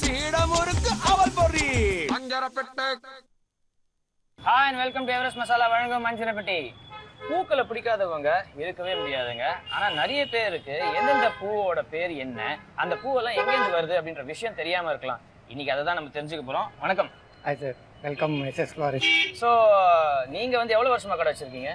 சீடமுருக்கு அவல் பொறி அஞ்சரப்பெட்டை. Hi and welcome to Everest masala வழங்கும் மஞ்சரப்பட்டி. பூக்களை பிடிக்காதவங்க இருக்கவே முடியாதுங்க. ஆனா நிறைய பேருக்கு எந்தெந்த பூவோட பேர் என்ன, அந்த பூவெல்லாம் எங்கேருந்து வருது அப்படின்ற விஷயம் தெரியாம இருக்கலாம். இன்னைக்கு அதை தான் நம்ம தெரிஞ்சுக்க போறோம். வணக்கம். Hi sir, welcome SS florist. So நீங்க வந்து எவ்வளவு வருஷமா கடை வச்சிருக்கீங்க?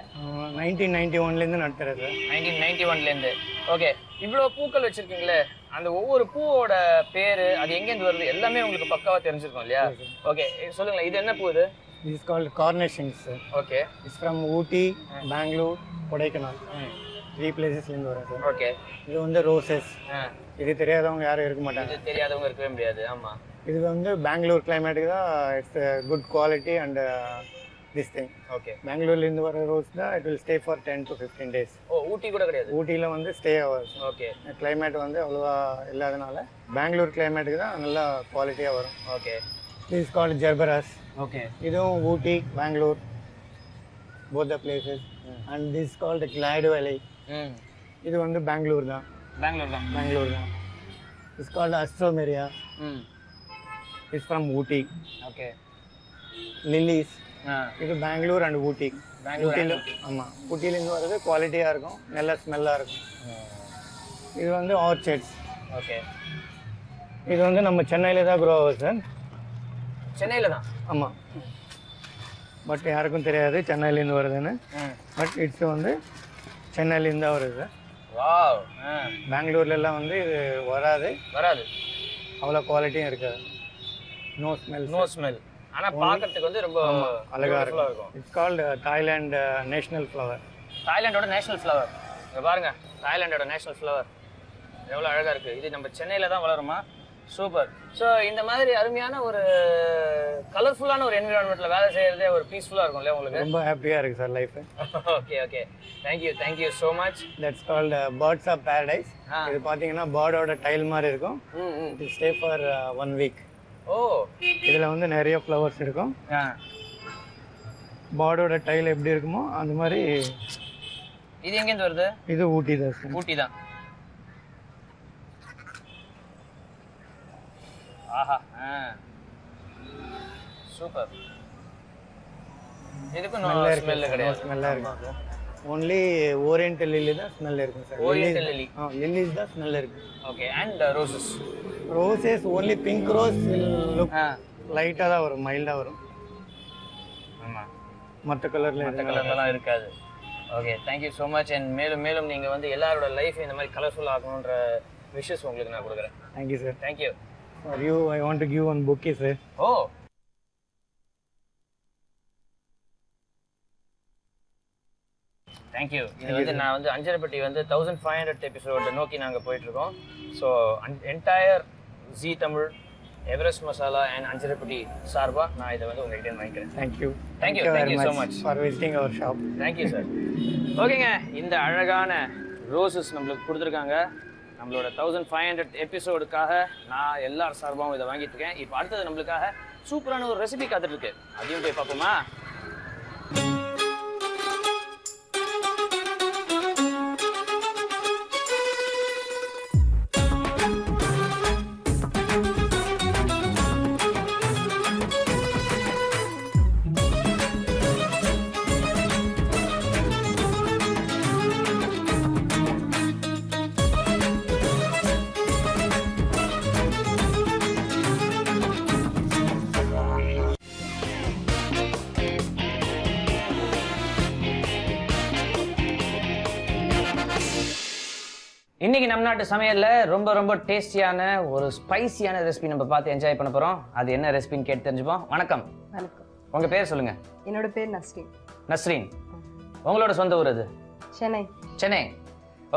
1991லேருந்து நடத்துகிறேன் சார். 1991லேருந்து. ஓகே, இவ்வளோ பூக்கள் வச்சிருக்கீங்களே, அந்த ஒவ்வொரு பூவோட பேரு அது எங்கேருந்து வருது எல்லாமே உங்களுக்கு பக்காவா தெரிஞ்சிருக்கும் இல்லையா? ஓகே, சொல்லுங்களேன், இது என்ன பூ இது? This is called carnations sir. Okay. It's from Ooty, Bangalore, Kodaikanal. 3 places-லேருந்து வரும் சார். ஓகே. இது வந்து ரோசஸ். இது தெரியாதவங்க யாரும் இருக்க மாட்டாங்க. இது தெரியாதவங்க இருக்கவே முடியாது. ஆமா. இது வந்து பெங்களூர் கிளைமேட்டுக்கு தான் it's good quality and this thing. Okay. பெங்களூர்லேருந்து வர ரோஸ் தான் it will stay for 10 to 15 days. ஓ, ஊட்டி கூட கிடையாது? ஊட்டியில் வந்து ஸ்டே ஆகாது. ஓகே. கிளைமேட் வந்து அவ்வளோவா இல்லாதனால பெங்களூர் கிளைமேட்டுக்கு தான் நல்லா குவாலிட்டியாக வரும். Okay. This is called Gerberas. Okay. இதுவும் ஊட்டி, Bangalore, both the places. And this is called Clyde Valley. இது வந்து பெங்களூர் தான். பெங்களூர் தான். It's called Astromeria. It's from Ooty. Okay. Lilies. இது பெங்களூர் அண்ட் ஊட்டி. ஊட்டியில் ஆமாம், ஊட்டியிலேருந்து வர்றது குவாலிட்டியாக இருக்கும், நல்ல ஸ்மெல்லாக இருக்கும். இது வந்து ஆர்ச்சர்ட்ஸ். ஓகே. இது வந்து நம்ம சென்னையில் தான் க்ரோ ஆகுது சார். சென்னையில் தான்? ஆமாம், பட் யாருக்கும் தெரியாது சென்னையிலேருந்து வருதுன்னு. பட் இட்ஸ் வந்து சென்னையிலேருந்து தான் வருது. வாவ். பெங்களூர்லலாம் வந்து இது வராது, அவ்வளோ குவாலிட்டியும் இருக்காது. No smell. ஆனால் பார்க்கறதுக்கு வந்து ரொம்ப அழகாக இருக்கும். It's called Thailand national flower. தாய்லாண்டோட நேஷனல் ஃப்ளவர். இங்கே பாருங்க, தாய்லாண்டோட நேஷனல் ஃப்ளவர் எவ்வளோ அழகாக இருக்குது. இது நம்ம சென்னையில் தான் வளருமா? சூப்பர். ஸோ இந்த மாதிரி அருமையான ஒரு கலர்ஃபுல்லான ஒரு என்விரான்மெண்ட்டில் வேலை செய்கிறதே ஒரு பீஸ்ஃபுல்லாக இருக்கும் இல்லையா உங்களுக்கு? ரொம்ப ஹாப்பியாக இருக்குது sir life. Okay okay, thank you so much. That's called birds of paradise. இது பார்த்தீங்கன்னா பேர்டோட டைல் மாதிரி இருக்கும். It stay for 1 week. ஓ, இதில் வந்து நிறைய ஃப்ளவர்ஸ் இருக்கும். பேர்டோட டைல் எப்படி இருக்குமோ அந்த மாதிரி. இது எங்கேருந்து வருது? இது ஊட்டி தான் சார். ஊட்டி தான். ஆஹா, சூப்பர். இதுக்கு நோ ஸ்மெல் கிடையாது. ஸ்மெல்லாக இருக்கும். ஒன்லி ஓரியண்டல் லில்லி தான் ஸ்மெல் இருக்கும் சார். Oriental lily. லில்லிஸ் தான் ஸ்மெல் இருக்கு. Okay. And roses? Roses only pink rose look லைட்டாக தான் வரும், மைல்டாக வரும். ஆமாம், மற்ற கலர்லாம் இருக்காது. Okay, thank you so much. And மேலும் மேலும் நீங்கள் வந்து எல்லாரோட லைஃப் இந்த மாதிரி கலர்ஃபுல் ஆகணுன்ற விஷஸ் உங்களுக்கு நான் கொடுக்குறேன். Thank you sir. Thank you. For you, I want to give one bouquet, sir. Oh. Thank you. இது வந்து நான் வந்து அஞ்சரப்பட்டி வந்து 1500 எபிசோட் நோக்கி நாங்கள் போயிட்டு இருக்கோம். So entire Zee Tamil, Everest masala and அஞ்சரப்பட்டி சார்பா நான் இதை வந்து உங்ககிட்ட வாங்கிக்கிறேன். Thank you so much for visiting our shop. Thank you sir. ஓகேங்க, இந்த அழகான ரோசஸ் நம்மளுக்கு கொடுத்துருக்காங்க. நம்மளோட 1500 எபிசோடுக்காக நான் எல்லார் சார்பாகவும் இதை வாங்கிட்டு இருக்கேன். இப்போ அடுத்தது நம்மளுக்காக சூப்பரான ஒரு ரெசிபி காத்துட்டு இருக்கு, அதையும் போய் பார்ப்போமா? இன்னைக்கு நம்ம நாட்டு சமையல்ல ரொம்ப ரொம்ப டேஸ்டியான ஒரு ஸ்பைசியான ரெசிபி நம்ம பார்த்து என்ஜாய் பண்ண போறோம். அது என்ன ரெசிபின்னு கேட்டு தெரிஞ்சுப்போம். வணக்கம். வணக்கம். உங்க பேர் சொல்லுங்க. என்னோட பேர் நஸ்ரீன். நஸ்ரீன், உங்களோட சொந்த ஊர் அது? சென்னை. சென்னை.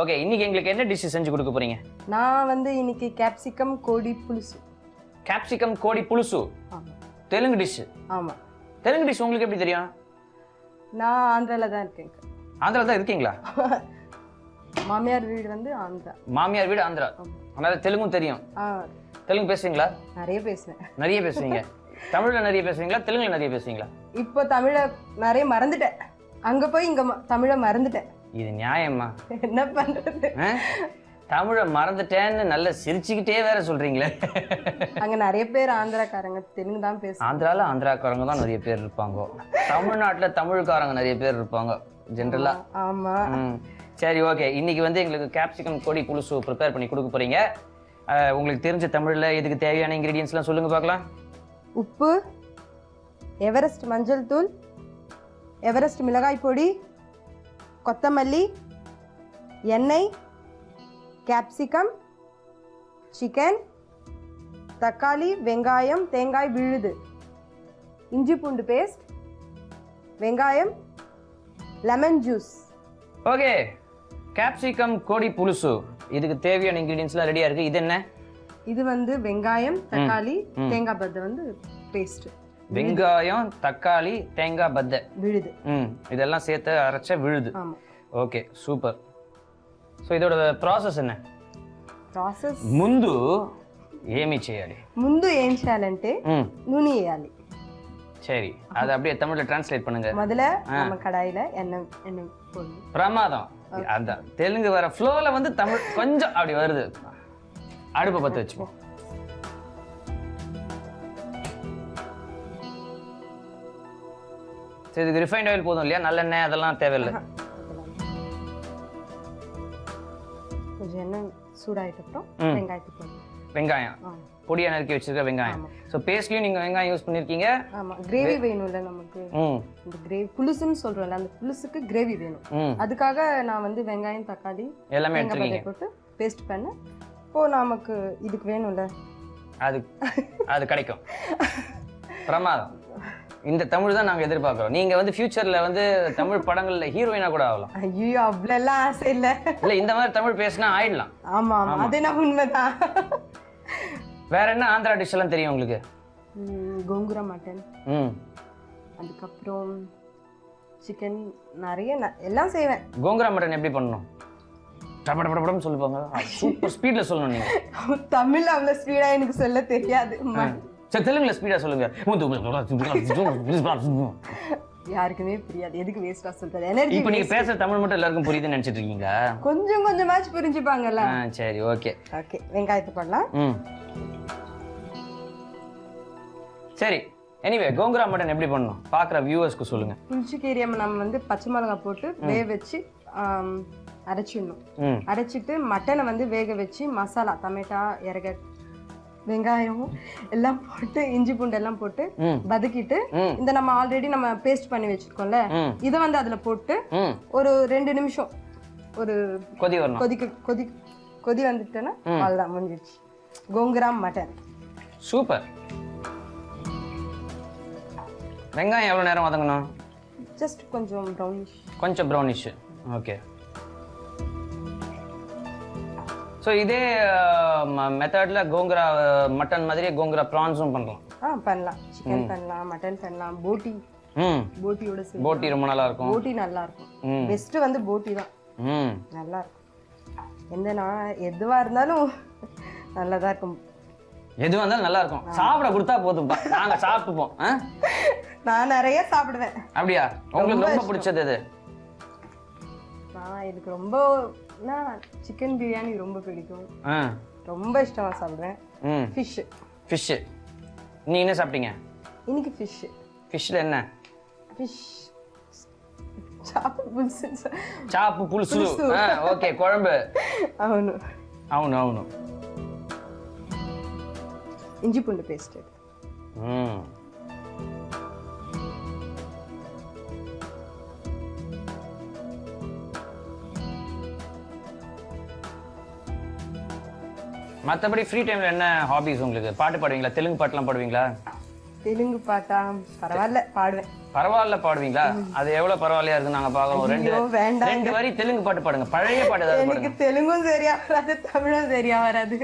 ஓகே, இன்னைக்கு எங்களுக்கு என்ன டிஷ் செஞ்சு கொடுக்க போறீங்க? நான் வந்து இன்னைக்கு கேப்சிகம் கோடி புலுசு. கேப்சிகம் கோடி புலுசு? ஆமா. தெலுங்கு டிஷ்? ஆமா. தெலுங்கு டிஷ் உங்களுக்கு எப்படி தெரியும்? நான் ஆந்திரால தான் இருக்கேன். ஆந்திரால தான் இருக்கீங்களா? மாமியார் வீடு வந்து ஆந்திரா. மாமியார் வீடு ஆந்திரா. அதனால தெலுங்கும் தெரியும். தெலுங்கு பேசுவீங்களா? நிறைய பேசுவேன். நிறைய பேசுவீங்க. தமிழ்ல நிறைய பேசுவீங்களா, தெலுங்குல நிறைய பேசுவீங்களா? இப்போ தமிழ நிறைய மறந்துட்டேன். அங்க போய் இங்க தமிழ மறந்துட்டேன். இது நியாயமா? என்ன பண்றது? தமிழை மறந்துட்டேன்னு நல்லா சிரிச்சுக்கிட்டே வேற சொல்றீங்களே. அங்க நிறைய பேர் ஆந்திராக்காரங்க தெலுங்கு தான் பேசுவாங்க. ஆந்திராக்காரங்க தான் நிறைய பேர் இருப்பாங்க. தமிழ்நாட்டுல தமிழ்காரங்க நிறைய பேர் இருப்பாங்க ஜென்ரலா. ஆமா. சரி, ஓகே. இன்னைக்கு வந்து எங்களுக்கு கேப்சிகம் கோடி புலுசு ப்ரிப்பேர் பண்ணி கொடுக்க போறீங்க. உங்களுக்கு தெரிஞ்ச தமிழ்ல இதுக்கு தேவையான இன்கிரீடியன்ஸ்லாம் சொல்லுங்க பார்க்கலாம். உப்பு, எவரெஸ்ட் மஞ்சள் தூள், எவரெஸ்ட் மிளகாய் பொடி, கொத்தமல்லி, எண்ணெய், கேப்சிகம், சிக்கன், தக்காளி, வெங்காயம், தேங்காய் விழுது, இஞ்சி பூண்டு பேஸ்ட், வெங்காயம், லெமன் ஜூஸ். ஓகே, கேப்சிகம் கோடி புலுசு இதுக்கு தேவையான இன்கிரீடியன்ஸ்லாம் ரெடியா இருக்கு. இது என்ன? இது வந்து வெங்காயம், தக்காளி, தேங்காய் பத்தை வந்து பேஸ்ட். வெங்காயம், தக்காளி, தேங்காய் பத்தை விழுது. இதெல்லாம் சேர்த்து அரைச்ச விழுது. ஆமா. Okay, super. సో ఇదోడ ప్రాసెస్ என்ன? ప్రాసెస్ ముందు ఏమి చేయాలి? ముందు ఏం చేయాలంటే నూనె వేయాలి. சரி, அது அப்படியே தமிழ்ல டிரான்ஸ்லேட் பண்ணுங்க. முதல்ல நம்ம கடாயில எண்ணெய் போடணும். பிரமாதம். அதான் தெலுங்கு வர ஃப்ளோல வந்து தமிழ் கொஞ்சம் அப்படி வருது. அடுப்பை பத்த வச்சுப்போம். சரி, இதுக்கு ரிஃபைண்ட் ஆயில் போதும் இல்லையா? நல்லெண்ணெய் அதெல்லாம் தேவையில்லை. கொஞ்சம் எண்ணெய் சூடாயிட்டப்புறம் வெங்காயத்தை போடணும். வெங்காயம் பொடியா நறுக்கி வச்சிருக்க வெங்காயம். ஸோ பேஸ்ட்லயும் நீங்க வெங்காயம் யூஸ் பண்ணிருக்கீங்க. ஆமா, கிரேவி வேணும்ல நமக்கு. இந்த கிரேவி புலுசுன்னு சொல்றோம்ல, அந்த புலுசுக்கு கிரேவி வேணும். அதுக்காக நான் வந்து வெங்காயம், தக்காளி எல்லாமே எடுத்துக்கீங்க, போட்டு பேஸ்ட் பண்ண. இப்போ நமக்கு இதுக்கு வேணும்ல, அது கிடைக்கும். பிரமாதம். இந்த தமிழ் தான் நாங்க எதிர்பார்க்கிறோம். நீங்க வந்து ஃபியூச்சர்ல வந்து தமிழ் படங்கள்ல ஹீரோயினா கூட ஆகலாம். ஐயோ, அவ்வளெல்லாம் ஆசை இல்ல. இல்ல, இந்த மாதிரி தமிழ் பேசினா ஆயிடலாம். ஆமா ஆமா, அது நான் உண்மைதான். வேற என்ன ஆந்திரா டிஷ் எல்லாம் தெரியும் உங்களுக்கு? கோங்குரா மட்டன், அதுக்கப்புறம் சிக்கன், நிறைய எல்லாம் செய்வேன். கோங்குரா மட்டன் எப்படி பண்ணணும்? டபடபடபடன்னு சொல்லுவாங்க, சூப்பர் ஸ்பீட்ல சொல்லணும் நீங்க. தமிழ் அவ்வளவு ஸ்பீடா எனக்கு சொல்ல தெரியாது. சரி, தெலுங்குல ஸ்பீடா சொல்லுங்க. யாருக்குமே புரியாது, எதுக்கு வேஸ்டா சொல்றது? எனர்ஜி. இப்போ நீங்க பேசுற தமிழ் மட்டும் எல்லாருக்கும் புரியுதுன்னு நினைச்சிட்டு இருக்கீங்களா? கொஞ்சம் கொஞ்சமாச்சு புரிஞ்சுப்பாங்கல்ல. சரி, ஓகே ஓகே. வெங்காயத்தை போடலாம். சரி, எனிவே கோங்குரா மட்டன் எப்படி பண்ணணும் பாக்குற வியூவர்ஸ்க்கு சொல்லுங்க. புளிச்சக்கீரையை நம்ம வந்து பச்சை மிளகாய் போட்டு வேக வச்சு அரைச்சிடணும். அரைச்சிட்டு மட்டனை வந்து வேக வச்சு மசாலா, டொமேட்டோ, எரகை, வெங்காயம் எல்லாம் போட்டு, இஞ்சி பூண்டு எல்லாம் போட்டு வதக்கிட்டு, இந்த நம்ம ஆல்ரெடி நம்ம பேஸ்ட் பண்ணி வச்சிருக்கோம்ல, இதை வந்து அதுல போட்டு ஒரு 2 நிமிஷம் ஒரு கொதி வரணும். கொதி வந்துட்டேன்னா அவ்வளவுதான், முடிஞ்சிடுச்சு. கோங்குரா மட்டன். சூப்பர். வெங்காயம் எவ்வளவு நேரம் வதங்கணும்? ஜஸ்ட் கொஞ்சம் ப்ரௌனிஷ். கொஞ்சம் ப்ரௌனிஷ். ஓகே. ஸோ இதே மெத்தட்ல கோங்குரா மட்டன் மாதிரியே கோங்குரா ப்ரான்ஸும் பண்ணலாம். பண்ணலாம். சிக்கன் பண்ணலாம், மட்டன் பண்ணலாம், போட்டி. போட்டியோட சேர்த்து. போட்டி ரொம்ப நல்லா இருக்கும். போட்டி நல்லா இருக்கும். பெஸ்ட் வந்து போட்டி தான். நல்லா இருக்கும். எதுவா இருந்தாலும் நல்லதா இருக்கும். எதுவா இருந்தாலும் நல்லா இருக்கும். சாப்பிட கொடுத்தா போதும், நாங்க சாப்பிட்டுப்போம். நான் நிறைய சாப்பிடுவேன். அப்படியா? உங்களுக்கு ரொம்ப பிடிச்சது எது? எனக்கு ரொம்ப சிக்கன் பிரியாணி ரொம்ப பிடிக்கும். ரொம்ப இஷ்டமா சாப்பிடுவேன். ஃபிஷ். நீ என்ன சாப்பிட்டீங்க இன்னைக்கு? ஃபிஷ்ல என்ன? சாப்பு புலுசு. ஓகே, குழம்பு. అవును అవును. இஞ்சி பூண்டு பேஸ்ட். மற்றபடி ஃப்ரீ டைம்ல என்ன ஹாபிஸ் உங்களுக்கு? பாட்டு பாடுவீங்களா? தெலுங்கு பாட்டுலாம் பாடுவீங்களா? தெலுங்கு பாட்டா? பரவாயில்ல, பாடுவேன். பரவாயில்ல பாடுவீங்களா? அது எவ்வளவு பரவாயில்லையா இருக்கு? நாங்க பாக்குறோம். ரெண்டு வரி தெலுங்கு பாட்டு பாடுங்க, பழைய பாட்டு ஏதாவது பாடுங்க. எனக்கு தெலுங்கும் சரியா வராது, தமிழும் சரியா வராது.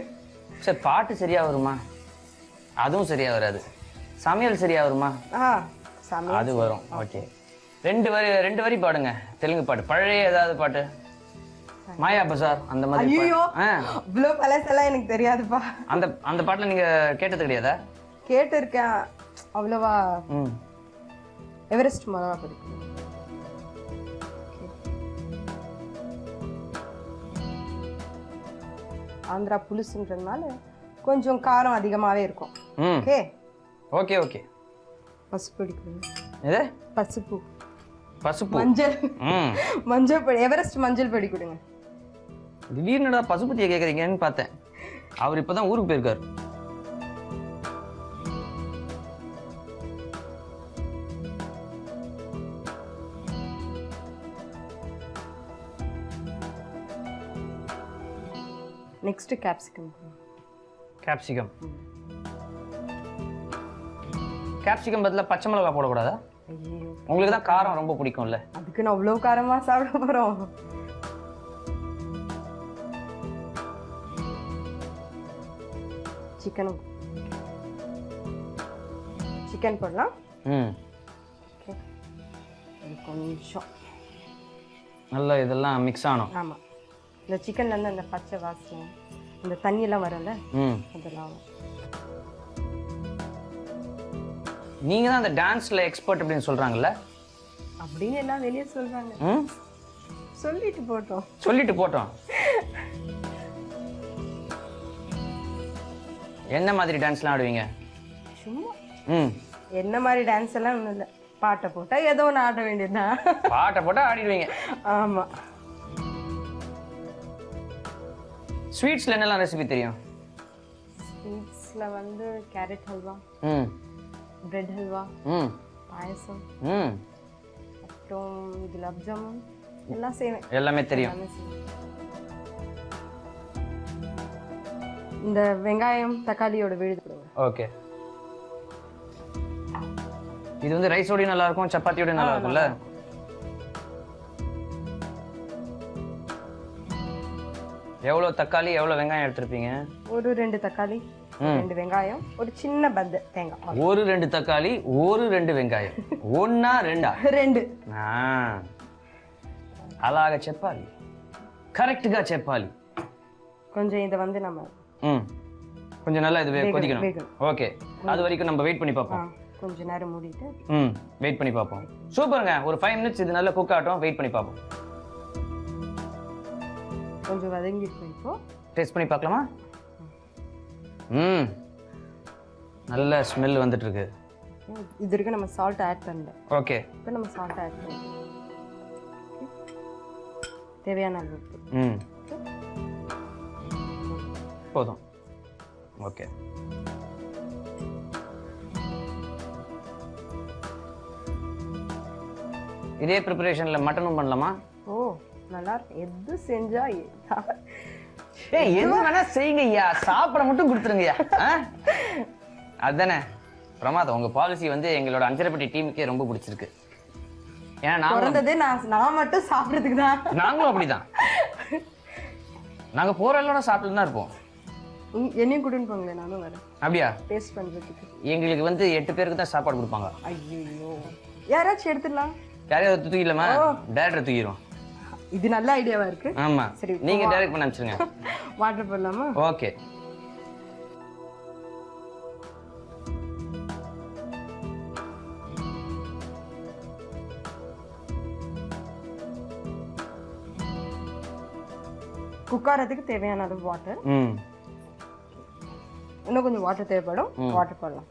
சரி, பாட்டு சரியா வருமா? அதுவும் சரியா வராது. சமையல் சரியா வருமா? அது வரும். ஓகே, ரெண்டு வரி பாடுங்க தெலுங்கு பாட்டு, பழைய ஏதாவது பாட்டு. மாயா பசார் அந்த மாதிரி. ஐயோ, இவ்ளோ பழசெல்லாம் எனக்கு தெரியாதுப்பா. அந்த பாட்டுல நீங்க கேட்டது கிடையாதா? கேட்டிருக்கேன், அவ்வளவா. எவரெஸ்ட் மலா பிடிக்கும். ஆந்திரா புளிசுன்றதுனால கொஞ்சம் காரம் அதிகமாகவே இருக்கும். Okay okay okay. பசுப்பு அடிக்கணும். எது? பசுப்பு. பசுப்பு. மஞ்சள். மஞ்சள் பொடி. எவரெஸ்ட் மஞ்சள் பொடி கொடுங்க. திடீர்னுடா பசுபதியை கேட்குறீங்கன்னு பார்த்தேன். அவர் இப்போ தான் ஊருக்கு போயிருக்காரு. Next capsicum. கேப்சிகம். கேப்சிகம் பதிலாக பச்சை மிளகாய் போடக்கூடாதா? உங்களுக்கு தான் காரம் ரொம்ப பிடிக்கும்ல. அதுக்கு நான் அவ்வளோ காரமா சாப்பிட போறோம். சிக்கன் போடலாம். கொஞ்சம் நல்லா இதெல்லாம் மிக்ஸ் ஆகணும். ஆமா, இந்த சிக்கன்ல இருந்து அந்த பச்சை வாசனை, இந்த தண்ணி எல்லாம் வரும்ல, அதெல்லாம். நீங்க தான் அந்த டான்ஸ்ல எக்ஸ்பர்ட் அப்படின்னு சொல்றாங்கல்ல. அப்படின்னு எல்லாம் வெளியே சொல்றாங்க. சொல்லிட்டு போட்டோம். என்ன மாதிரி டான்ஸ்லாம் ஆடுவீங்க? சும்மா என்ன மாதிரி டான்ஸ் எல்லாம் ஒன்றும் இல்லை. பாட்டை போட்டா ஏதோ ஒன்று ஆட வேண்டியதுதான். பாட்டை போட்டா ஆடிடுவீங்க. ஆமா. ஸ்வீட்ஸ்ல என்னெல்லாம் ரெசிபி தெரியும்? ஸ்வீட்ஸ்ல வந்து கேரட் ஹல்வா, பிரெட் ஹல்வா, பாயசம், அப்புறம் குலாப் ஜாமுன் எல்லாம் செய்வேன். எல்லாமே தெரியும். இந்த வெங்காயம் தக்காளியோட விழுது கொடுங்க. ஓகே. இது வந்து ரைஸோட நல்லா இருக்கும், சப்பாத்தியோட நல்லா இருக்கும்ல. எவ்வளவு தக்காளி எவ்வளவு வெங்காயம் எடுத்துருப்பீங்க? ஒரு 2 தக்காளி, 2 வெங்காயம், ஒரு சின்ன பந்து தேங்காய். ஒரு 2 தக்காளி, ஒரு 2 வெங்காயம். ஒன்னா ரெண்டா? 2. అలాగా చెప్పాలి, కరెక్ట్ గా చెప్పాలి. கொஞ்சம் இத வந்து நம்ம கொஞ்சம் நல்லா இது கொதிக்கணும். ஓகே, அது வரைக்கும் நம்ம வெயிட் பண்ணி பார்ப்போம். கொஞ்ச நேரம் மூடிட்டு வெயிட் பண்ணி பார்ப்போம். சூப்பர்ங்க. ஒரு 5 மினிட்ஸ் இது நல்லா குக் ஆகட்டும். வெயிட் பண்ணி பார்ப்போம். கொஞ்சம் வதங்கிட்டு இப்போ டேஸ்ட் பண்ணி பார்க்கலாமா? நல்ல ஸ்மெல் வந்துட்டு இருக்கு. இது வரைக்கும் நம்ம சால்ட் ஆட் பண்ணல. ஓகே, இப்போ நம்ம சால்ட் ஆட் பண்ணலாம். தேவையான அளவு உப்பு. போதும். ஓகே, இதே ப்ரிப்பரேஷன்ல மட்டனும் பண்ணலாமா? ஓ, நல்லா இருக்கு. எது செஞ்சா எது வேணா செய்யுங்க ஐயா, சாப்பிட மட்டும் கொடுத்துருங்கய்யா. அதுதானே பிரமாதம். உங்க பாலிசி வந்து எங்களோட அஞ்சரைப்பட்டி டீமுக்கே ரொம்ப பிடிச்சிருக்கு. ஏன்னா நான் மட்டும் சாப்பிட்றதுக்கு தான். நாங்களும் அப்படிதான். நாங்க போற எல்லாம் சாப்பிட்டு தான் இருப்போம். என்னையும் கூட்டிட்டு போங்களேன், நானும் வரேன். அப்படியா? டேஸ்ட் பண்றதுக்கு. எங்களுக்கு வந்து 8 பேருக்கு தான் சாப்பாடு கொடுப்பாங்க. ஐயோ, யாராச்சும் எடுத்துடலாம். யாரையாவது தூக்கிடலாமா? டைரக்டர் தூக்கிடுவோம். இது நல்ல ஐடியாவா இருக்கு. ஆமா, சரி, நீங்க டைரக்ட் பண்ண அனுப்பிச்சிருங்க. வாட்டர் போடலாமா? ஓகே. குக்காரத்துக்கு தேவையான அளவு வாட்டர். இன்னும் கொஞ்சம் வாட்டர் தேவைப்படும். வாட்டர் போடலாம்.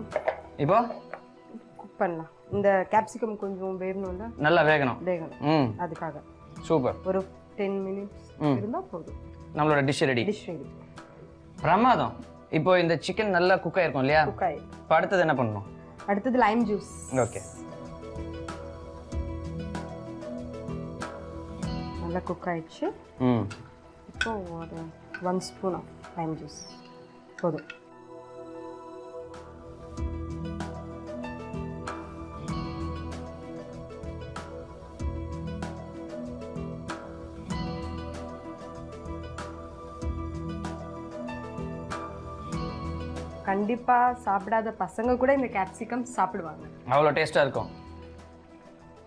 ஓகே, இப்போ குக் பண்ணலாம். இந்த கேப்சிகம் கொஞ்சம் வேகணும்ல, நல்லா வேகணும். அதுக்காக சூப்பர். ஒரு 10 மினிட்ஸ் இருந்தா போதும். நம்மளோட டிஷ் ரெடி. பிரமாதம். இப்போ இந்த சிக்கன் நல்லா குக் ஆயிருக்கும் இல்லையா? குக் ஆயி. இப்போ அடுத்தது என்ன பண்ணணும்? அடுத்தது லைம் ஜூஸ். ஓகே, நல்லா குக் ஆயிடுச்சு. இப்போ ஒரு 1 ஸ்பூன் ஆஃப் லைம் ஜூஸ் போதும். கண்டிப்பா சாப்பிடாத பசங்க கூட இந்த கேப்சிகம் சாப்பிடுவாங்க. அவ்வளோ டேஸ்டா இருக்கும்.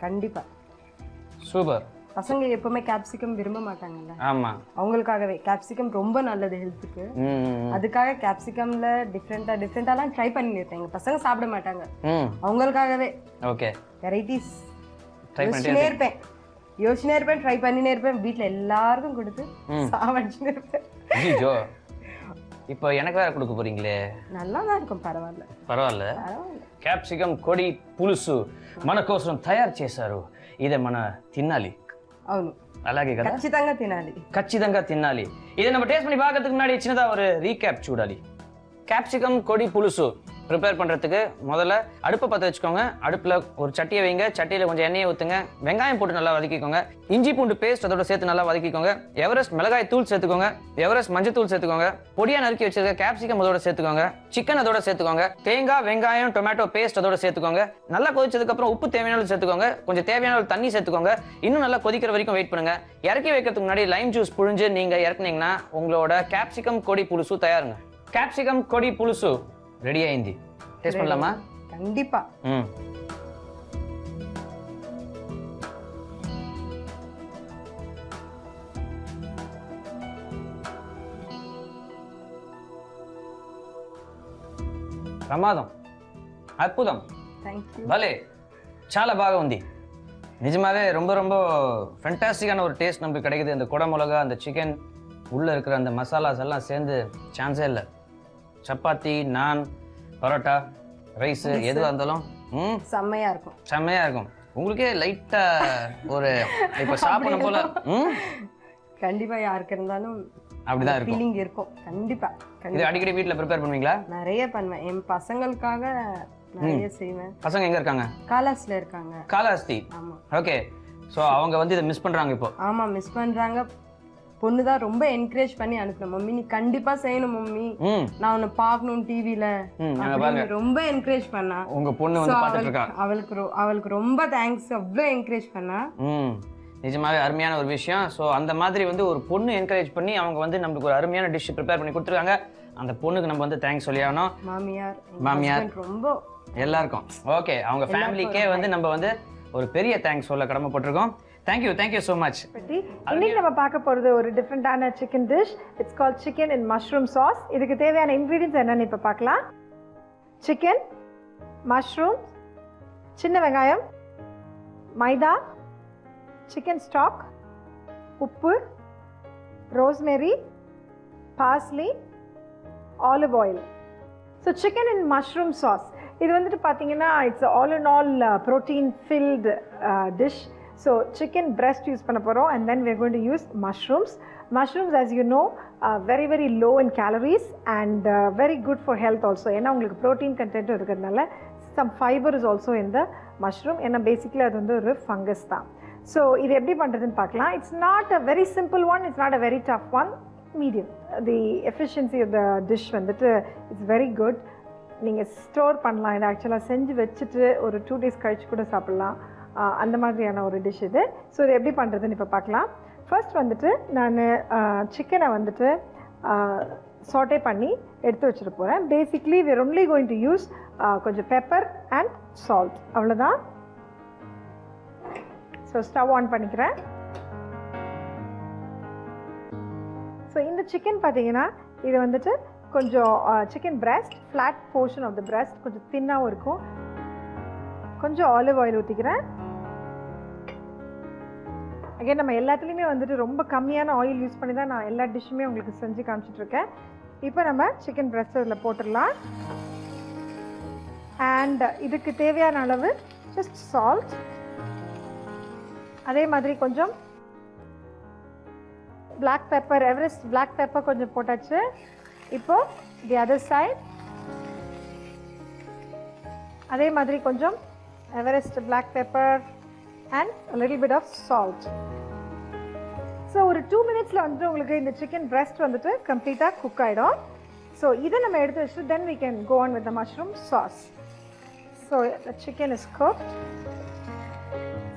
கண்டிப்பா. சூப்பர். பசங்க எப்பவுமே கேப்சிகம் விரும்ப மாட்டாங்கல்ல. ஆமா, அவங்களுக்காகவே கேப்சிகம் ரொம்ப நல்லது ஹெல்த்துக்கு. அதுக்காக கேப்சிகம்ல டிஃப்ரெண்டாலாம் ட்ரை பண்ணிருக்கேன். எங்க பசங்க சாப்பிட மாட்டாங்க. அவங்களுக்காகவே ஓகே, வெரைட்டிஸ் யோசிச்சுனே இருப்பேன் ட்ரை பண்ணினே இருப்பேன் வீட்டில் எல்லாருக்கும் கொடுத்து சாவடிச்சுனே இருப்பேன். ஐயோ இப்போ எனக்கு வேற கொடுக்க போறீங்களே. நல்லா தான் இருக்கும். పర్వాలే క్యాప్సికమ్ కొడి పులుసు మన కోసం తయారు చేశారు. ఇదే మన తినాలి. అవును అలాగే కదా, ఖచ్చితంగా తినాలి. ఇది நம்ம டேஸ்ட் பண்ணி பார்க்கிறதுக்கு முன்னாடி சின்னதா ஒரு ரீகேப் చూడాలి. கேப்சிகம் கொடி புலுசு ப்ரிப்பேர் பண்ணுறதுக்கு முதல்ல அடுப்பை பற்ற வச்சுக்கோங்க. அடுப்பில் ஒரு சட்டியை வைங்க. சட்டியில் கொஞ்சம் எண்ணெயை ஊற்றுங்க. வெங்காயம் போட்டு நல்லா வதக்கிக்கோங்க. இஞ்சி பூண்டு பேஸ்ட் அதோட சேர்த்து நல்லா வதக்கிக்கோங்க. எவரெஸ்ட் மிளகாய் தூள் சேர்த்துக்கோங்க. எவரெஸ்ட் மஞ்சள் தூள் சேர்த்துக்கோங்க. பொடியாக நறுக்கி வச்சிருக்க கேப்சிகம் அதோட சேர்த்துக்கோங்க. சிக்கன் அதோட சேர்த்துக்கோங்க. தேங்காய் வெங்காயம் டொமேட்டோ பேஸ்ட் அதோட சேர்த்துக்கோங்க. நல்லா கொதிச்சதுக்கப்புறம் உப்பு தேவையான சேர்த்துக்கோங்க. கொஞ்சம் தேவையான தண்ணி சேர்த்துக்கோங்க. இன்னும் நல்லா கொதிக்கிற வரைக்கும் வெயிட் பண்ணுங்க. இறக்கி வைக்கிறதுக்கு முன்னாடி லைம் ஜூஸ் புழிஞ்சு நீங்கள் இறக்குனீங்கன்னா உங்களோட கேப்சிகம் கொடி புலுசு தயாருங்க. கேப்சிகம் கொடி புலுசு ரெடி ஆயிடுச்சு. டேஸ்ட் பண்ணலாமா? கண்டிப்பா. ప్రమాదం, అద్భుతం, భలే, చాలా బాగా ఉంది. நிஜமாவே ரொம்ப ரொம்ப ஃபென்டாஸ்டிக்கான ஒரு டேஸ்ட் நமக்கு கிடைக்குது. இந்த குடை மிளகா, அந்த சிக்கன் உள்ளே இருக்கிற அந்த மசாலாஸ் எல்லாம் சேர்ந்து சான்ஸே இல்லை. சப்பாத்தி, நான், பரோட்டா, ரைஸ் எதுவாக இருந்தாலும் செம்மையா இருக்கும். உங்களுக்கே லைட்டா ஒரு இப்போ சாப்பிடணும் போல. கண்டிப்பா யாருக்கு இருந்தாலும் அப்படிதான் ஃபீலிங் இருக்கும். கண்டிப்பா. இது அடிக்கடி வீட்டில் ப்ரிப்பேர் பண்ணுவீங்களா? நிறைய பண்ணுவேன். என் பசங்களுக்காக நிறைய செய்வேன். பசங்க எங்க இருக்காங்க? காலாஸ்தில இருக்காங்க. காலாஸ்தி. ஆமா. ஓகே. ஸோ அவங்க வந்து இதை மிஸ் பண்றாங்க இப்போ. ஆமா, மிஸ் பண்றாங்க. பொண்ணு தான் ரொம்ப என்கரேஜ் பண்ணி அனுப்புறேன். மம்மி நீ கண்டிப்பா செய்யணும் மம்மி, நான் உன்னை பார்க்கணும் டிவில, ரொம்ப என்கரேஜ் பண்ணா. உங்க பொண்ணு வந்து பார்த்துட்டு இருக்கா. அவளுக்கு ரொம்ப தேங்க்ஸ். அவ்வளோ என்கரேஜ் பண்ணா. நிஜமாவே அருமையான ஒரு விஷயம். ஸோ அந்த மாதிரி வந்து ஒரு பொண்ணு என்கரேஜ் பண்ணி அவங்க வந்து நம்மளுக்கு ஒரு அருமையான டிஷ் ப்ரிப்பேர் பண்ணி கொடுத்துருக்காங்க. அந்த பொண்ணுக்கு நம்ம வந்து தேங்க்ஸ் சொல்லி ஆகணும். மாமியார் ரொம்ப எல்லாருக்கும். ஓகே, அவங்க ஃபேமிலிக்கே வந்து நம்ம வந்து ஒரு பெரிய தேங்க்ஸ் சொல்ல கடமைப்பட்டிருக்கோம். Thank you so much. இன்னைக்கு நம்ம பார்க்க போகிறது ஒரு டிஃப்ரெண்டான chicken dish. It's called chicken in mushroom sauce. இதுக்கு தேவையான இன்க்ரீடியன்ஸ் என்னன்னு இப்போ பார்க்கலாம். சிக்கன், மஷ்ரூம், சின்ன வெங்காயம், மைதா, சிக்கன் ஸ்டாக், உப்பு, rosemary, parsley, olive oil. So chicken in mushroom sauce இது வந்துட்டு பார்த்தீங்கன்னா it's all in all protein filled dish. So chicken breast use பண்ண போறோம் and then we are going to use mushrooms. Mushrooms, as you know, are very very low in calories and very good for health also. ஏன்னா உங்களுக்கு protein content இருக்கிறதுனால some fiber is also in the mushroom. ஏன்னா basically அது வந்து ஒரு fungus தான். So இது எப்படி பண்ணுறதுன்னு பார்க்கலாம். It's not a very simple one. It's not a very tough one. Medium. The efficiency of the dish வந்துட்டு it's very good. நீங்கள் ஸ்டோர் பண்ணலாம். இதை ஆக்சுவலாக செஞ்சு வச்சுட்டு ஒரு 2 days கழிச்சு கூட சாப்பிட்லாம். அந்த மாதிரியான ஒரு டிஷ் இது. ஸோ இது எப்படி பண்ணுறதுன்னு இப்போ பார்க்கலாம். ஃபர்ஸ்ட் வந்துட்டு நான் சிக்கனை வந்துட்டு சாட்டே பண்ணி எடுத்து வச்சுட்டு போகிறேன். Basically we are only going to use கொஞ்சம் பெப்பர் அண்ட் சால்ட், அவ்வளோதான். ஸோ ஸ்டவ் ஆன் பண்ணிக்கிறேன். ஸோ இந்த சிக்கன் பார்த்தீங்கன்னா இது வந்துட்டு கொஞ்சம் chicken breast, flat portion of the breast, கொஞ்சம் தின்னாகவும் இருக்கும். கொஞ்சம் ஆலிவ் ஆயில் ஊற்றிக்கிறேன். அகைன் நம்ம எல்லாத்துலேயுமே வந்துட்டு ரொம்ப கம்மியான ஆயில் யூஸ் பண்ணி தான் நான் எல்லா டிஷ்ஷுமே உங்களுக்கு செஞ்சு காமிச்சிட்ருக்கேன். இப்போ நம்ம சிக்கன் பிரெஸ்ட் இதில் போட்டுடலாம். அண்ட் இதுக்கு தேவையான அளவு ஜஸ்ட் சால்ட், அதே மாதிரி கொஞ்சம் black pepper, Everest black pepper கொஞ்சம் போட்டாச்சு. இப்போ தி அதர் சைட் அதே மாதிரி கொஞ்சம் Everest black pepper and a little bit of salt. So ஒரு 2 minutesல வந்து உங்களுக்கு இந்த chicken breast வந்துட்டு கம்ப்ளீட்டா குக் ஆயிடும். So இதை நம்ம எடுத்து வச்சுட்டு then we can go on with the mushroom sauce. So the chicken is cooked.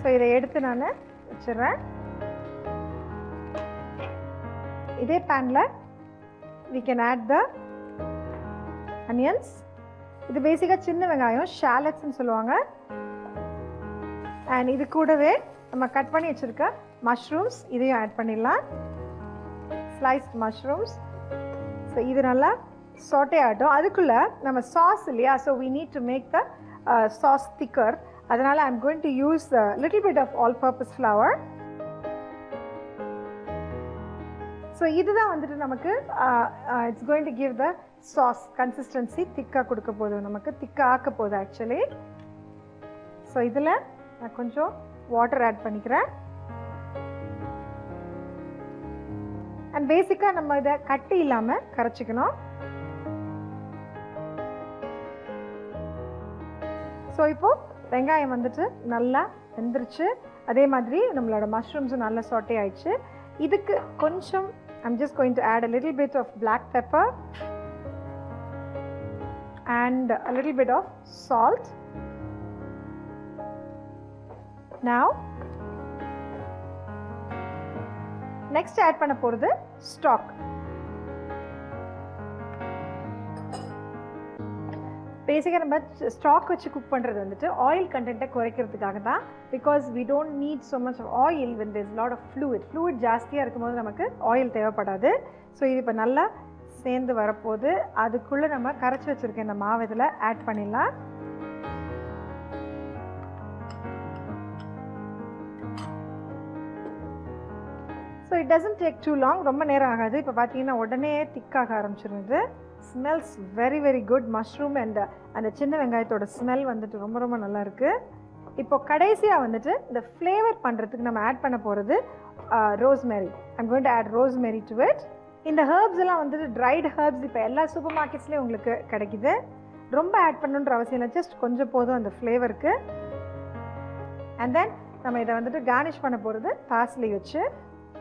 So இதை எடுத்து நான் வச்சிடுறேன். இதே பேன்ல we can add the onions. இது பேசிக்காக சின்ன வெங்காயம், ஷாலட்ஸ்ன்னு சொல்லுவாங்க. அண்ட் இது கூடவே நம்ம கட் பண்ணி வச்சுருக்க மஷ்ரூம்ஸ் இதையும் ஆட் பண்ணிடலாம். Sliced mushrooms. ஸோ இது நல்லா சாட்டே ஆகட்டும். அதுக்குள்ளே நம்ம சாஸ் இல்லையா, so we need to make the sauce thicker. அதனால் I'm going to use a little bit of all-purpose flour. So இதுதான் வந்துட்டு நமக்கு it's going to give the sauce consistency திக்காக கொடுக்க போகுது, நமக்கு திக்காக ஆக்க போகுது ஆக்சுவலி. ஸோ இதில் நான் கொஞ்சம் வாட்டர் ஆட் பண்ணிக்கிறேன். அண்ட் பேசிக்காக நம்ம இதை கட்டி இல்லாமல் கரைச்சிக்கணும். ஸோ இப்போது வெங்காயம் வந்துட்டு நல்லா வெந்துருச்சு, அதே மாதிரி நம்மளோட மஷ்ரூம்ஸும் நல்லா சாட்டே ஆயிடுச்சு. இதுக்கு கொஞ்சம் I'm just going to add a little bit of black pepper and a little bit of salt. Now next add பண்ண போறது stock. பேசிக்காக நம்ம ஸ்டாக் வச்சு குக் பண்ணுறது வந்துட்டு ஆயில் கண்டென்ட்டை குறைக்கிறதுக்காக தான். Because we don't need so much of oil when there is lot of fluid ஜாஸ்தியாக இருக்கும்போது நமக்கு ஆயில் தேவைப்படாது. ஸோ இது இப்போ நல்லா சேர்ந்து வரப்போகுது. அதுக்குள்ளே நம்ம கரைச்சி வச்சுருக்க இந்த மாவு இதில் ஆட் பண்ணிடலாம். So it doesn't take too long, ரொம்ப நேரம் ஆகாது. இப்போ பார்த்தீங்கன்னா உடனே திக்காக ஆரம்பிச்சிருது. Smells very very good. Mushroom and அந்த சின்ன வெங்காயத்தோட ஸ்மெல் வந்துட்டு ரொம்ப ரொம்ப நல்லா இருக்குது. இப்போ கடைசியாக வந்துட்டு இந்த ஃப்ளேவர் பண்ணுறதுக்கு நம்ம ஆட் பண்ண போகிறது rosemary. I'm going to add rosemary to it. இந்த ஹர்ப்ஸ் எல்லாம் வந்துட்டு ட்ரைடு ஹர்ப்ஸ் இப்போ எல்லா சூப்பர் மார்க்கெட்ஸ்லேயும் உங்களுக்கு கிடைக்குது. ரொம்ப ஆட் பண்ணணுன்ற அவசியம் இல்லை, ஜஸ்ட் கொஞ்சம் போதும் அந்த ஃப்ளேவருக்கு. அண்ட் தென் நம்ம இதை வந்துட்டு கார்னிஷ் பண்ண போகிறது பார்ஸ்லி வச்சு.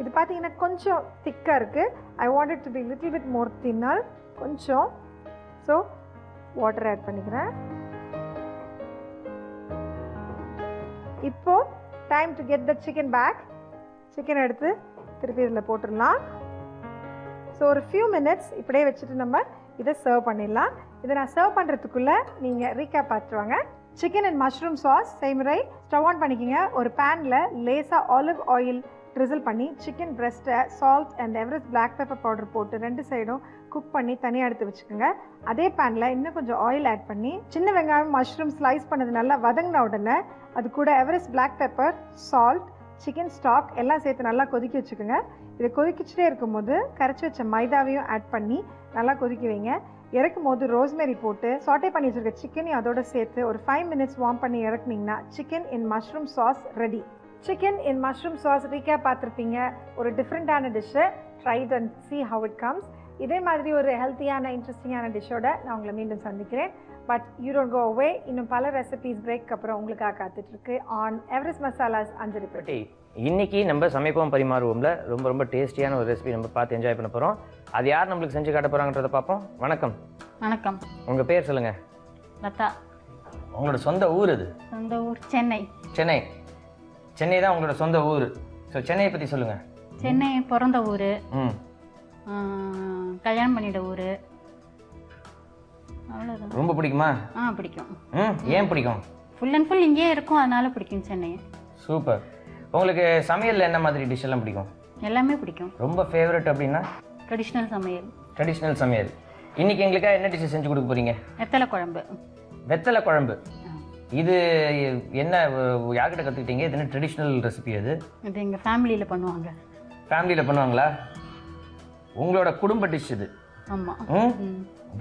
இது பார்த்தீங்கன்னா கொஞ்சம் திக்காக இருக்குது. I want it to be little bit more thinner கொஞ்சம். ஸோ வாட்டர் ஆட் பண்ணிக்கிறேன். இப்போ time to get the chicken back. Chicken எடுத்து திருப்பி இதில் போட்டுடலாம். ஸோ ஒரு ஃபியூ மினிட்ஸ் இப்படியே வச்சுட்டு நம்ம இதை சர்வ் பண்ணிடலாம். இதை நான் சர்வ் பண்ணுறதுக்குள்ளே நீங்கள் ரீகேப் பார்த்துருவாங்க. சிக்கன் அண்ட் மஷ்ரூம் சாஸ் செய்முறை. ஸ்டவ் ஆன் பண்ணிக்கோங்க. ஒரு பேனில் லேசாக ஆலிவ் ஆயில் ட்ரிசில் பண்ணி சிக்கன் பிரெஸ்ட்டை salt and Everest black pepper powder போட்டு 2 சைடும் குக் பண்ணி தனியாக எடுத்து வச்சுக்கோங்க. அதே பேனில் இன்னும் கொஞ்சம் ஆயில் ஆட் பண்ணி சின்ன வெங்காயம் மஷ்ரூம் ஸ்லைஸ் பண்ணது நல்லா வதங்கின உடனே அது கூட Everest black pepper, salt, chicken stock எல்லாம் சேர்த்து நல்லா கொதிக்க வச்சுக்கோங்க. இதை கொதிக்கிச்சிட்டே இருக்கும்போது கரைச்சி வச்ச மைதாவையும் ஆட் பண்ணி நல்லா கொதிக்க வைங்க. இறக்கும் போது ரோஸ்மெரி போட்டு சாட்டே பண்ணி வச்சுருக்க சிக்கனையும் அதோட சேர்த்து ஒரு 5 மினிட்ஸ் வார்ம் பண்ணி இறக்குனீங்கன்னா chicken in mushroom sauce ready. Chicken in mushroom sauce recap பார்த்துருப்பீங்க. ஒரு டிஃப்ரெண்ட்டான dish. Try it and see how it comes. இதே மாதிரி ஒரு ஹெல்த்தியான இன்ட்ரெஸ்டிங்கான டிஷ்ஷோட நான் உங்களை மீண்டும் சந்திக்கிறேன். பட் யூ டோன்ட் கோ அவே. இன்னும் பல ரெசிபீஸ் பிரேக் அப்புறம் உங்களுக்காக காத்துட்ருக்கு ஆன் எவரெஸ்ட் மசாலாஸ் அஞ்சலிப்பட்டி. இன்னைக்கு நம்ம சமைப்போம் பரிமாறுவோம்ல ரொம்ப ரொம்ப டேஸ்டியான ஒரு ரெசிபி நம்ம பார்த்து என்ஜாய் பண்ண போகிறோம். அது யார் நம்மளுக்கு செஞ்சு காட்ட போகிறாங்கன்றதை பார்ப்போம். வணக்கம். வணக்கம். உங்கள் பேர் சொல்லுங்கள். லதா. உங்களோட சொந்த ஊர் இது? சொந்த ஊர் சென்னை. சென்னை. சென்னை தான் உங்களோட சொந்த ஊர். ஸோ சென்னையை பற்றி சொல்லுங்கள். சென்னை பிறந்த ஊர், கல்யாணம் பண்ணிட்ட ஊர், அவ்வளோதான். ரொம்ப பிடிக்குமா? பிடிக்கும். ஏன் பிடிக்கும்? ஃபுல் அண்ட் ஃபுல் இங்கேயே இருக்கும், அதனால பிடிக்கும் சென்னை. சூப்பர். உங்களுக்கு சமையலில் என்ன மாதிரி டிஷ் எல்லாம் பிடிக்கும்? எல்லாமே பிடிக்கும். ரொம்ப ஃபேவரட் அப்படின்னா? ட்ரெடிஷ்னல் சமையல். ட்ரெடிஷ்னல் சமையல். இன்னைக்கு எங்களுக்காக என்ன டிஷ் செஞ்சு கொடுக்க போறீங்க? வெத்தலை குழம்பு. வெத்தலை குழம்பு. இது என்ன, யார்கிட்ட கற்றுக்கிட்டீங்க? இது என்ன ட்ரெடிஷ்னல் ரெசிபி? அது இது எங்கள் ஃபேமிலியில் பண்ணுவாங்க. ஃபேமிலியில் பண்ணுவாங்களா? உங்களோட குடும்ப டிஷ் இது? ஆமாம்.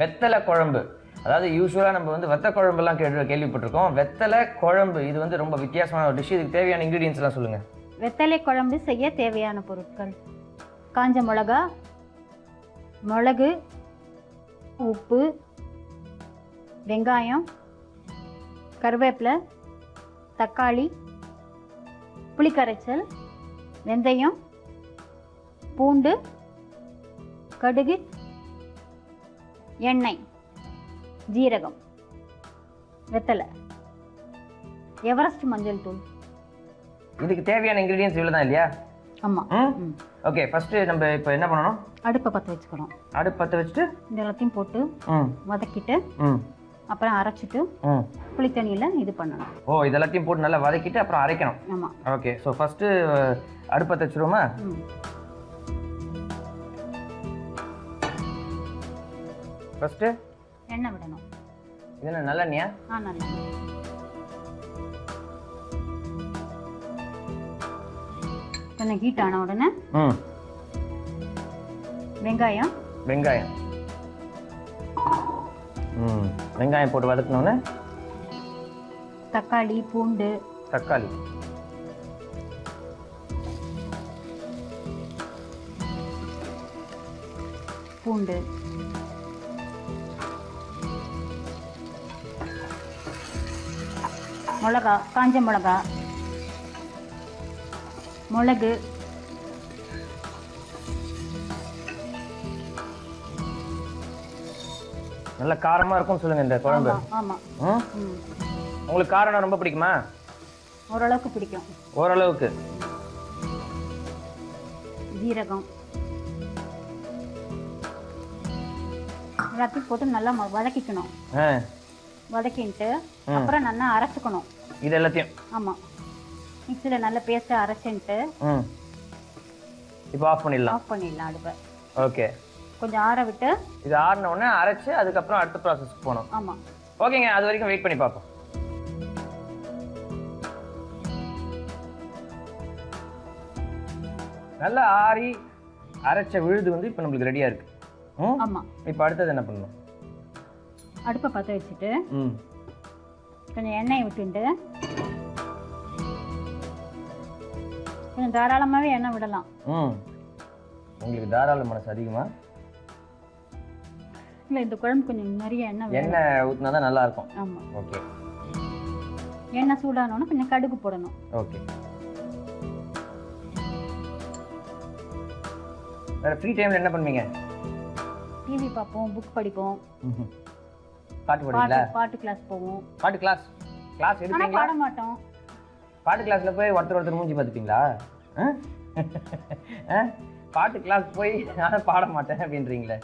வெத்தலை குழம்பு. அதாவது யூஸ்வலாக நம்ம வந்து வெத்தலை குழம்புலாம் கேள்விப்பட்டிருக்கோம். வெத்தலை குழம்பு இது வந்து ரொம்ப வித்தியாசமான ஒரு டிஷ். இதுக்கு தேவையான இன்க்ரீடியன்ஸ்லாம் சொல்லுங்கள். வெத்தலை குழம்பு செய்ய தேவையான பொருட்கள்: காஞ்ச மிளகா, மிளகு, உப்பு, வெங்காயம், கருவேப்பிலை, தக்காளி, புளிக்கரைச்சல், வெந்தயம், பூண்டு, கடுகு, எண்ணெய், ஜீரகம், வெத்தலை, எவரெஸ்ட் மஞ்சள் தூள். இதுக்கு தேவையான இன்க்ரீடியன்ஸ் இவ்வளோ தான் இல்லையா? ஆமாம். ஓகே, ஃபஸ்ட்டு நம்ம இப்போ என்ன பண்ணணும்? அடுப்பை பற்ற வச்சுக்கணும். அடுப்பு பற்ற வச்சுட்டு இந்த எல்லாத்தையும் போட்டு வதக்கிட்டு அப்புறம் அரைச்சிட்டு புளித்தண்ணியில் இது பண்ணணும். ஓ, இதெல்லாத்தையும் போட்டு நல்லா வதக்கிட்டு அப்புறம் அரைக்கணும். ஆமாம். ஓகே, ஸோ ஃபஸ்ட்டு அடுப்பு பற்ற வச்சுருவோமா? ஃபஸ்ட்டு எண்ணெய் விடணும். இது என்ன நல்லெண்ணெயா? நல்லெண்ணெய். கொஞ்சம் ஹீட் ஆன உடனே வெங்காயம் வெங்காயம் போட்டு வதக்கணும்னு தக்காளி பூண்டு மிளகா, காஞ்ச மிளகா, மிளகு, நல்ல காரமா இருக்கும் சொல்லுங்க இந்த குழம்பு. ஆமா. உங்களுக்கு காரம் ரொம்ப பிடிக்குமா? ஓரளவுக்கு பிடிக்கும். ஓரளவுக்கு. ஜீரகம் எல்லாத்தையும் போட்டு நல்லா வதக்கிக்கணும். வதக்கிட்டு அப்புறம் நல்லா அரைச்சுக்கணும் இது எல்லாத்தையும். ஆமா, மிக்ஸில நல்ல பேஸ்டா அரைச்சிட்டு இப்போ ஆஃப் பண்ணிடலாம். அடுப்பை. ஓகே, கொஞ்சம் ஆற விட்டு இது ஆறின உடனே அரைச்சு அதுக்கப்புறம் அடுத்த ப்ராசஸ்க்கு போகணும். ஆமா. ஓகேங்க, அது வரைக்கும் வெயிட் பண்ணி பார்ப்போம். நல்லா ஆறி அரைச்ச விழுது வந்து இப்போ நம்மளுக்கு ரெடியா இருக்கு. ஆமா. இப்போ அடுத்தது என்ன பண்ணணும்? அடுப்பை பற்ற வச்சுட்டு கொஞ்சம் எண்ணெயை விட்டுட்டு கொஞ்சம் தாராளமாகவே எண்ணெய் விடலாம். உங்களுக்கு தாராள மனசு அதிகமா? இல்லை, இந்த குழம்பு கொஞ்சம் நிறைய எண்ணெய் ஊற்றினா தான் நல்லா இருக்கும். ஆமாம். ஓகே, எண்ணெய் சூடானோன்னா கொஞ்சம் கடுகு போடணும். ஓகே. வேற ஃப்ரீ டைம்ல என்ன பண்ணுவீங்க? டிவி பார்ப்போம், புக் படிப்போம், பாட்டு பாடுவீங்களா? பாட்டு கிளாஸ் போவோம். பாட்டு கிளாஸ் எடுப்பீங்களா? பாட மாட்டோம். பாட்டு கிளாஸ்ல போய் ஒருத்தர் மூஞ்சி பார்த்துப்பீங்களா? பாட்டு கிளாஸ் போய் நான் பாட மாட்டேன் அப்படின்றீங்களே.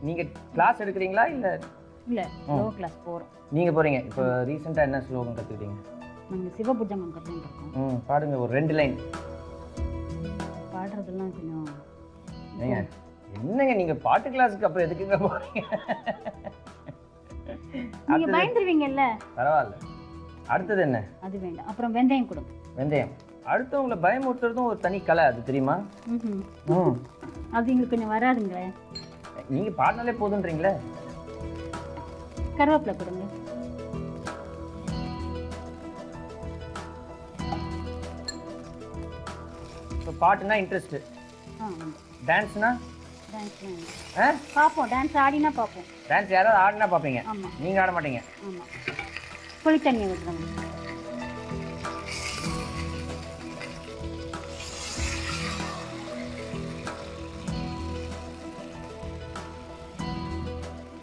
நீங்க கிளாஸ் எடுக்கிறீங்களா? இல்ல ஸ்லோ கிளாஸ் போறோம். நீங்க போறீங்க. இப்போ ரீசெண்டா என்ன ஸ்லோகம் கத்துக்கிட்டீங்க? நாங்க சிவபுஜங்கம் கத்துக்கிட்டு இருக்கோம். பாடுங்க, ஒரு 2 லைன். பாடுறதெல்லாம் கொஞ்சம் என்னங்க நீங்க பாட்டு கிளாஸ்க்கு அப்புறம் எதுக்குங்க போறீங்க? நீங்க பயந்துருவீங்கல்ல. பரவாயில்ல. அடுத்தது என்ன? அது வேண்டாம். அப்புறம் வெந்தயம் கொடுங்க. வெந்தயம். அடுத்தவங்களை பயமுறுத்துறதும் ஒரு தனி கலை, அது தெரியுமா? அது எங்களுக்கு கொஞ்சம் வராதுங்களே. நீங்க பாடினாலே போதுன்றீங்களே. கருவேப்பிலை கொடுங்க. பாட்டுனா இன்ட்ரெஸ்ட். டான்ஸ்னா? பாப்போம். டான்ஸ் ஆடினா பாப்போம். டான்ஸ் யாராவது ஆடினா பாப்பீங்க? ஆமா. நீங்க ஆட மாட்டீங்க? ஆமா. புளி தண்ணி ஊத்துறோம்.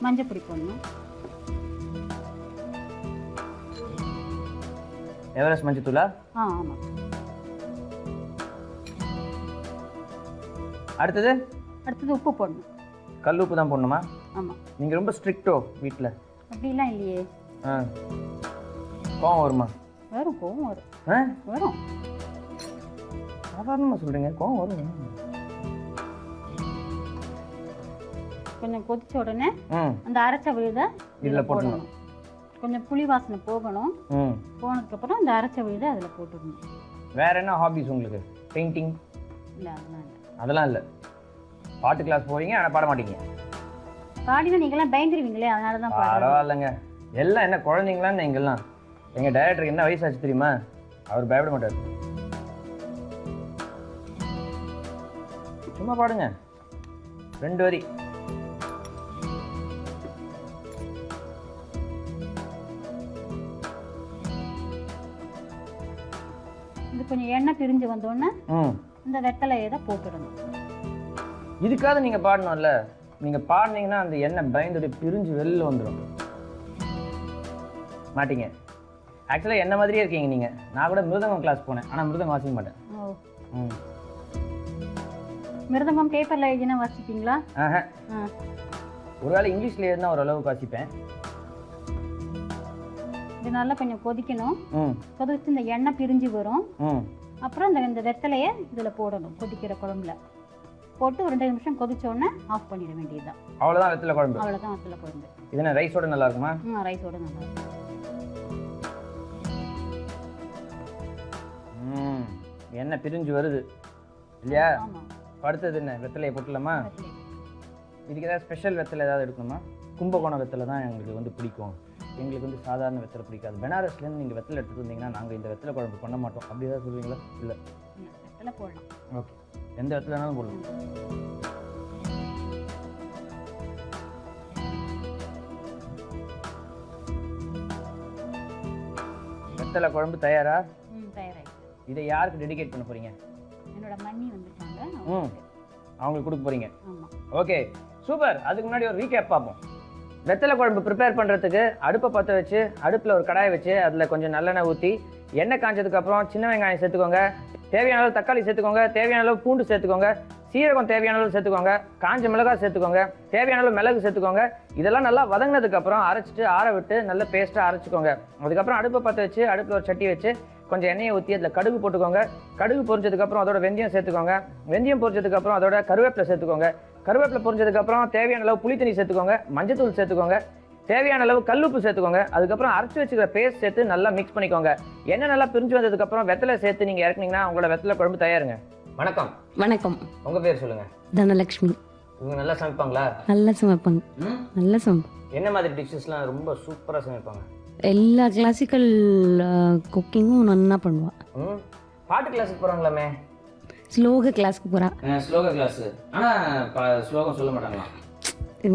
மஞ்சள் பொடி போடணும். எவரெஸ்ட் மஞ்சள் தூளா? ஆமா. அடுத்தது உப்பு போடணும். கல் உப்பு தான் போடணுமா? ஆமா. நீங்க ரொம்ப ஸ்ட்ரிக்ட்டோ வீட்டில்? அப்படிலாம் இல்லையே. கோவம் வருமா? கோவம் வரும். சாதாரணமாக சொல்றீங்க, கோவம் வரும். கொஞ்சம் கொதிச்ச உடனே அந்த அரைச்ச விழுத இதுல போடணும். கொஞ்சம் புளி வாசனை போகணும். போனதுக்கு அப்புறம் அந்த அரைச்ச விழுத அதுல போட்டுடணும். வேற என்ன ஹாபிஸ் உங்களுக்கு? பெயிண்டிங்? இல்ல, அதெல்லாம் இல்லை. பாட்டு கிளாஸ் போவீங்க, ஆனால் பாட மாட்டீங்க. பாடினா நீங்களாம் பயந்துருவீங்களே, அதனால தான் பாடுறேன். பரவாயில்லைங்க, எல்லாம் என்ன குழந்தைங்களான்னு நீங்கெல்லாம். எங்கள் டைரக்டருக்கு என்ன வயசாச்சு தெரியுமா? அவர் பயப்பட மாட்டார். சும்மா பாடுங்க, 2 வரி. இது கொஞ்சம் எண்ணெய் பிரிஞ்சு வந்தோடனே இந்த வெத்தலையை தான் போட்டுடணும். இதுக்காக நீங்க பாடணும்ல. நீங்க பாடினீங்கன்னா அந்த எண்ணெய் பயந்துட்டு பிரிஞ்சு வெளில வந்துடும். மாட்டீங்க. ஆக்சுவலாக என்ன மாதிரியே இருக்கீங்க நீங்க. நான் கூட மிருதங்கம் கிளாஸ் போனேன், ஆனால் மிருதங்கம் வாசிக்க மாட்டேன். மிருதங்கம் பேப்பர்ல எழுதினா வாசிப்பீங்களா? ஒருவேளை இங்கிலீஷ்ல எழுதினா ஓரளவுக்கு வாசிப்பேன். இது நல்லா கொஞ்சம் கொதிக்கணும். கொதிச்சு இந்த எண்ணெய் பிரிஞ்சு வரும். அப்புறம் இந்த வெத்தலையை இதுல போடணும். கொதிக்கிற குழம்புல போட்டு ஒரு 2 நிமிஷம் கொதிச்ச உடனே ஆஃப் பண்ணிட வேண்டியதுதான். அவ்வளவுதான் வெத்தலை குழம்பு. அவ்வளவுதான் வெத்தலை குழம்பு. இது என்ன ரைஸோட நல்லா இருக்குமா? ரைஸோட நல்லா இருக்கும். எண்ணெய் பிரிஞ்சு வருது. இல்லையா? ஆமாம். அடுத்தது என்ன, வெத்தலையை போட்டுலாமா? இதுக்கு ஏதாவது ஸ்பெஷல் வெத்தலை ஏதாவது எடுக்கணுமா? கும்பகோணம் வெத்தலை தான் எங்களுக்கு வந்து பிடிக்கும். எங்களுக்கு வந்து சாதாரண வெத்தலை பிடிக்காது. பெனாரஸ்லேருந்து நீங்கள் வெத்தலை எடுத்துகிட்டு வந்தீங்கன்னா நாங்கள் இந்த வெத்தலை குழம்பு பண்ண மாட்டோம் அப்படி ஏதாவது சொல்லுவீங்களா? இல்லை, வெத்தலை போடலாம். ஓகே, எந்த வெத்தலைனாலும் போடலாம். வெத்தலை குழம்பு தயாரா? தயாராகிடுச்சு. இதை யாருக்கு டெடிகேட் பண்ண போகிறீங்க? என்னோட மண்ணி வந்துட்டாங்க. அவங்களுக்கு கொடுக்க போகிறீங்க. ஆமாம். Okay, super. அதுக்கு முன்னாடி ஒரு ரீகேப் பார்ப்போம். வெத்தலை குழம்பு ப்ரிப்பேர் பண்ணுறதுக்கு அடுப்பை பற்ற வச்சு அடுப்பில் ஒரு கடாயை வச்சு அதில் கொஞ்சம் நல்லெண்ணெய் ஊற்றி எண்ணெய் காய்ச்சதுக்கப்புறம் சின்ன வெங்காயம் சேர்த்துக்கோங்க, தேவையான அளவு தக்காளி சேர்த்துக்கோங்க, தேவையான அளவு பூண்டு சேர்த்துக்கோங்க, சீரகம் தேவையான அளவு சேர்த்துக்கோங்க, காஞ்ச மிளகாய் சேர்த்துக்கோங்க, தேவையான அளவு மிளகு சேர்த்துக்கோங்க. இதெல்லாம் நல்லா வதங்கினதுக்கப்புறம் அரைச்சிட்டு ஆற விட்டு நல்ல பேஸ்ட்டாக அரைச்சிக்கோங்க. அதுக்கப்புறம் அடுப்பை பற்ற வச்சு அடுப்பில் ஒரு சட்டி வச்சு கொஞ்சம் எண்ணெயை ஊற்றி அதில் கடுகு போட்டுக்கோங்க. கடுகு பொரிஞ்சதுக்கப்புறம் அதோட வெந்தயம் சேர்த்துக்கோங்க. வெந்தயம் பொரிஞ்சதுக்கப்புறம் அதோட கருவேப்பிலை சேர்த்துக்கோங்க. கருவேப்பிலை பொரிஞ்சதுக்கப்புறம் தேவையான அளவு புளி தண்ணி சேர்த்துக்கோங்க, மஞ்சத்தூள் சேர்த்துக்கோங்க, தேவையான அளவு கல்லுப்பு சேர்த்துக்கோங்க. அதுக்கப்புறம் அரைச்சி வச்சுக்கிற பேஸ்ட் சேர்த்து நல்லா மிக்ஸ் பண்ணிக்கோங்க. எண்ணெய் நல்லா பிரிஞ்சு வந்ததுக்கப்புறம் வெத்தலை சேர்த்து நீங்கள் இறக்குனீங்கன்னா உங்களோட வெத்தலை குழம்பு தயாருங்க. வணக்கம். வணக்கம். உங்கள் பேர் சொல்லுங்கள். தனலக்ஷ்மி. இவங்க நல்லா சமைப்பாங்களா? நல்லா சமைப்பாங்க. நல்லா சமைப்பாங்க. என்ன மாதிரி டிஷ்ஷஸ்லாம் ரொம்ப சூப்பராக சமைப்பாங்க? எல்லா கிளாசிக்கல் குக்கிங்கும் நல்லா பண்ணுவா. பாட்டு கிளாஸுக்கு போகிறாங்களாமே? ஸ்லோக கிளாஸ்க்கு போகிறா. ஸ்லோக கிளாஸு, ஆனால் ஸ்லோகம் சொல்ல மாட்டாங்களா?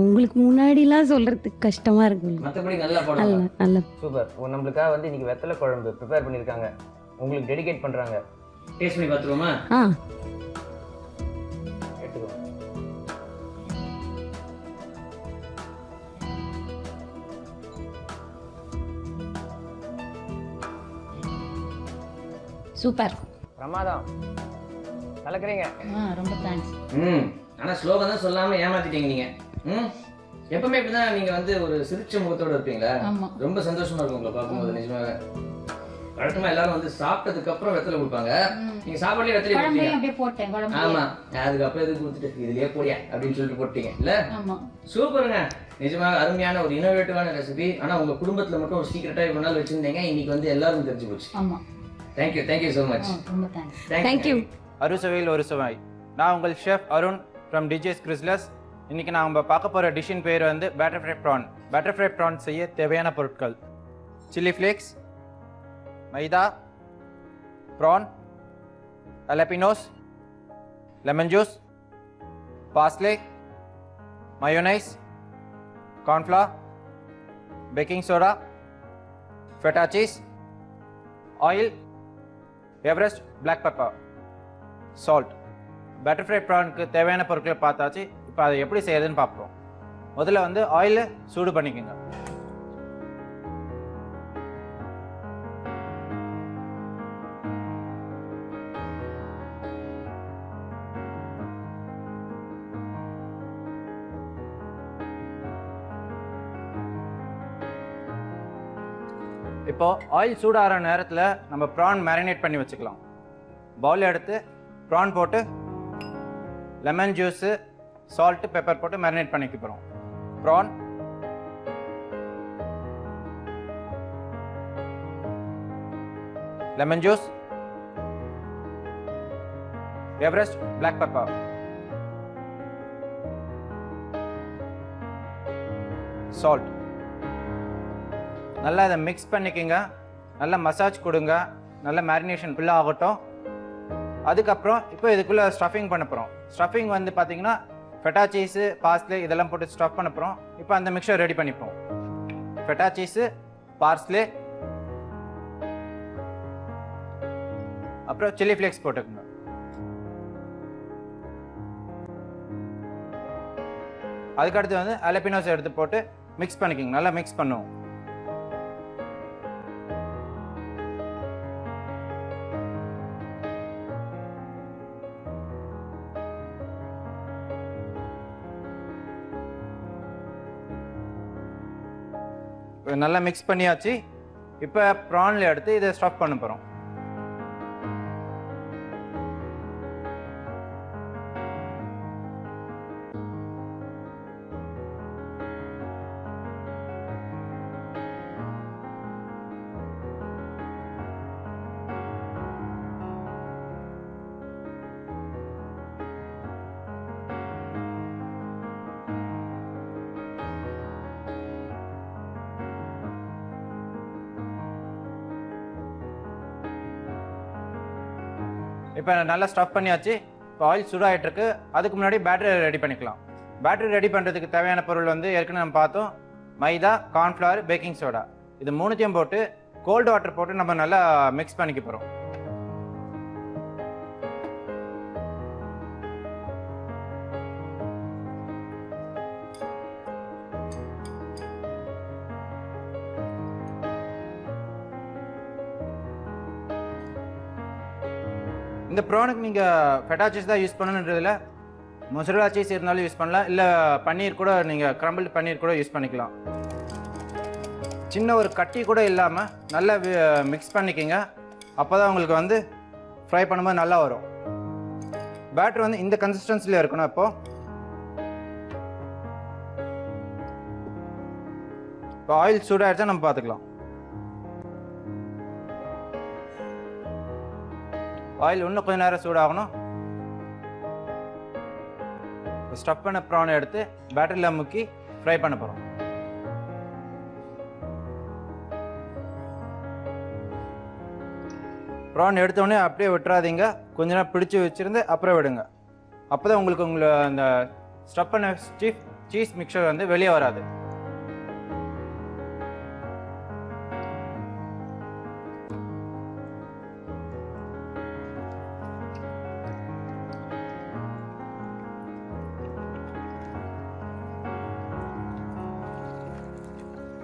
உங்களுக்கு முன்னாடிலாம் சொல்கிறதுக்கு கஷ்டமாக இருக்கு. மற்றபடி நல்லா நல்லா பாடுவாங்க. நல்லா. சூப்பர். நம்மளுக்காக வந்து இன்னைக்கு வெத்தலை குழம்பு ப்ரிப்பேர் பண்ணியிருக்காங்க, உங்களுக்கு டெடிகேட் பண்ணுறாங்க. டேஸ்ட் பண்ணி பார்த்துருவோமா? எடுத்துக்கோ. சூப்பர். பிரமாதம், கலக்குறீங்க. ரொம்ப தேங்க்ஸ். ஆனால் ஸ்லோகம் தான் சொல்லாமல் ஏமாத்திட்டீங்க நீங்கள். எப்பவுமே இப்படிதான் நீங்கள் வந்து ஒரு சிரிச்ச முகத்தோடு இருப்பீங்களா? ரொம்ப சந்தோஷமா இருக்கும் உங்களை பார்க்கும்போது. நிஜமாக வழக்கமாக எல்லாரும் வந்து சாப்பிட்டதுக்கு அப்புறம் வெத்தலை கொடுப்பாங்க. நீங்க சாப்பாடுலயே வெத்தலை கொடுத்தீங்க. ஆமா, அதுக்கப்புறம் எதுக்கு கொடுத்துட்டு இதுலயே போடியா அப்படின்னு சொல்லிட்டு போட்டீங்க இல்ல? சூப்பருங்க. நிஜமாக அருமையான ஒரு இனோவேட்டிவான ரெசிபி. ஆனா உங்க குடும்பத்துல மட்டும் ஒரு சீக்கிரட்டா இவ்வளவு நாள் வச்சிருந்தீங்க, இன்னைக்கு வந்து எல்லாரும் தெரிஞ்சு போச்சு. Thank you so much. தேங்க்யூ. அறுசுவையில் ஒரு சுவை. நான் உங்கள் ஷெஃப் அருண் ஃப்ரம் டிஜேஸ் கிறிஸ்லஸ். இன்றைக்கி நாம் பார்க்க போகிற டிஷ்ஷின் பேர் வந்து பட்டர்ஃப்ளை ப்ரான். பட்டர்ஃப்ளை ப்ரான் செய்ய தேவையான பொருட்கள்: chilli flakes, maida, prawn, jalapenos, lemon juice, parsley, mayonnaise, cornflour, baking soda, feta cheese, oil, Everest black pepper, salt. Butterfly ப்ரானுக்கு தேவையான பொருட்களை பார்த்தாச்சு. இப்போ அதை எப்படி செய்யறதுன்னு பார்ப்போம். முதல்ல வந்து ஆயிலை சூடு பண்ணிக்கோங்க. இப்போ ஆயில் சூடாகிற நேரத்தில் நம்ம ப்ரான் மேரினேட் பண்ணி வச்சுக்கலாம். பவுல் எடுத்து ப்ரான் போட்டு லெமன் ஜூஸு, சால்ட்டு, பெப்பர் போட்டு மேரினேட் பண்ணிக்க போகிறோம். Prawn, lemon juice, Everest black pepper, salt. நல்லா இதை மிக்ஸ் பண்ணிக்கோங்க. நல்லா மசாஜ் கொடுங்க. நல்லா மேரினேஷன் ஃபுல்லாக ஆகட்டும். அதுக்கப்புறம் இப்போ இதுக்குள்ளே ஸ்டஃபிங் பண்ண போகிறோம். ஸ்டஃபிங் வந்து பார்த்தீங்கன்னா ஃபெட்டா சீஸு, பார்ஸ்லே இதெல்லாம் போட்டு ஸ்டஃப் பண்ண போகிறோம். இப்போ அந்த மிக்சர் ரெடி பண்ணிப்போம். ஃபெட்டா சீஸு, பார்ஸ்லே, அப்புறம் சில்லி ஃப்ளேக்ஸ் போட்டுக்கோங்க. அதுக்கடுத்து வந்து அலப்பினோஸ் எடுத்து போட்டு மிக்ஸ் பண்ணிக்கோங்க. நல்லா மிக்ஸ் பண்ணுவோம். நல்லா மிக்ஸ் பண்ணியாச்சு. இப்போ ப்ரான்ல எடுத்து இதை ஸ்டஃப் பண்ண போகிறோம். இப்போ நல்லா ஸ்டஃப் பண்ணியாச்சு. இப்போ ஆயில் சூடாகிட்டு இருக்கு. அதுக்கு முன்னாடி பேட்டரி ரெடி பண்ணிக்கலாம். பேட்டரி ரெடி பண்ணுறதுக்கு தேவையான பொருள் வந்து ஏற்கனவே நம்ம பார்த்தோம். மைதா, கார்ன்ஃப்ளவர், பேக்கிங் சோடா. இது மூணுத்தையும் போட்டு கோல்டு வாட்டர் போட்டு நம்ம நல்லா மிக்ஸ் பண்ணிக்க போகிறோம். இந்த ப்ரானுக்கு நீங்கள் ஃபெட்டா சீஸ் தான் யூஸ் பண்ணணுன்றதில்ல, மொசரலா சீஸ் இருந்தாலும் யூஸ் பண்ணலாம், இல்லை பன்னீர் கூட நீங்கள் கிரம்பிள்டு பன்னீர் கூட யூஸ் பண்ணிக்கலாம். சின்ன ஒரு கட்டி கூட இல்லாமல் நல்லா மிக்ஸ் பண்ணிக்கோங்க. அப்போ தான் உங்களுக்கு வந்து ஃப்ரை பண்ணும்போது நல்லா வரும். பேட்டர் வந்து இந்த கன்சிஸ்டன்சியில் இருக்கணும். இப்போ ஆயில் சூடாகிடுச்சா நம்ம பார்த்துக்கலாம். ஆயில் இன்னும் கொஞ்சம் நேரம் சூடாகணும். ஸ்டஃப் பண்ண ப்ரானை எடுத்து பேட்டரியில் முக்கி ஃப்ரை பண்ண போகிறோம். ப்ரான் எடுத்தோடனே அப்படியே விட்டுறாதீங்க. கொஞ்ச நேரம் பிடிச்சி வச்சுருந்து அப்புறம் விடுங்க. அப்போ தான் உங்களுக்கு அந்த ஸ்டஃப் பண்ண சீஸ் மிக்சர் வந்து வெளியே வராது.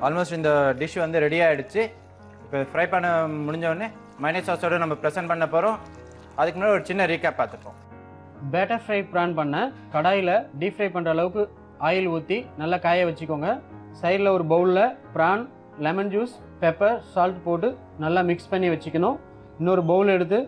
ஆல்மோஸ்ட் இந்த டிஷ் வந்து ரெடி ஆகிடுச்சு. இப்போ ஃப்ரை பண்ண முடிஞ்சோடனே மைனஸ் சாஸோடு நம்ம ப்ரெசென்ட் பண்ண போகிறோம். அதுக்கு முன்னாடி ஒரு சின்ன ரீகேப் பார்த்துப்போம். பேட்டர் ஃப்ரை ப்ரான் பண்ண கடாயில் டீப் ஃப்ரை பண்ணுற அளவுக்கு ஆயில் ஊற்றி நல்லா காய வச்சுக்கோங்க. சைடில் ஒரு பவுலில் prawn, lemon juice, pepper, salt போட்டு நல்லா மிக்ஸ் பண்ணி வச்சுக்கணும். இன்னொரு பவுல் எடுத்து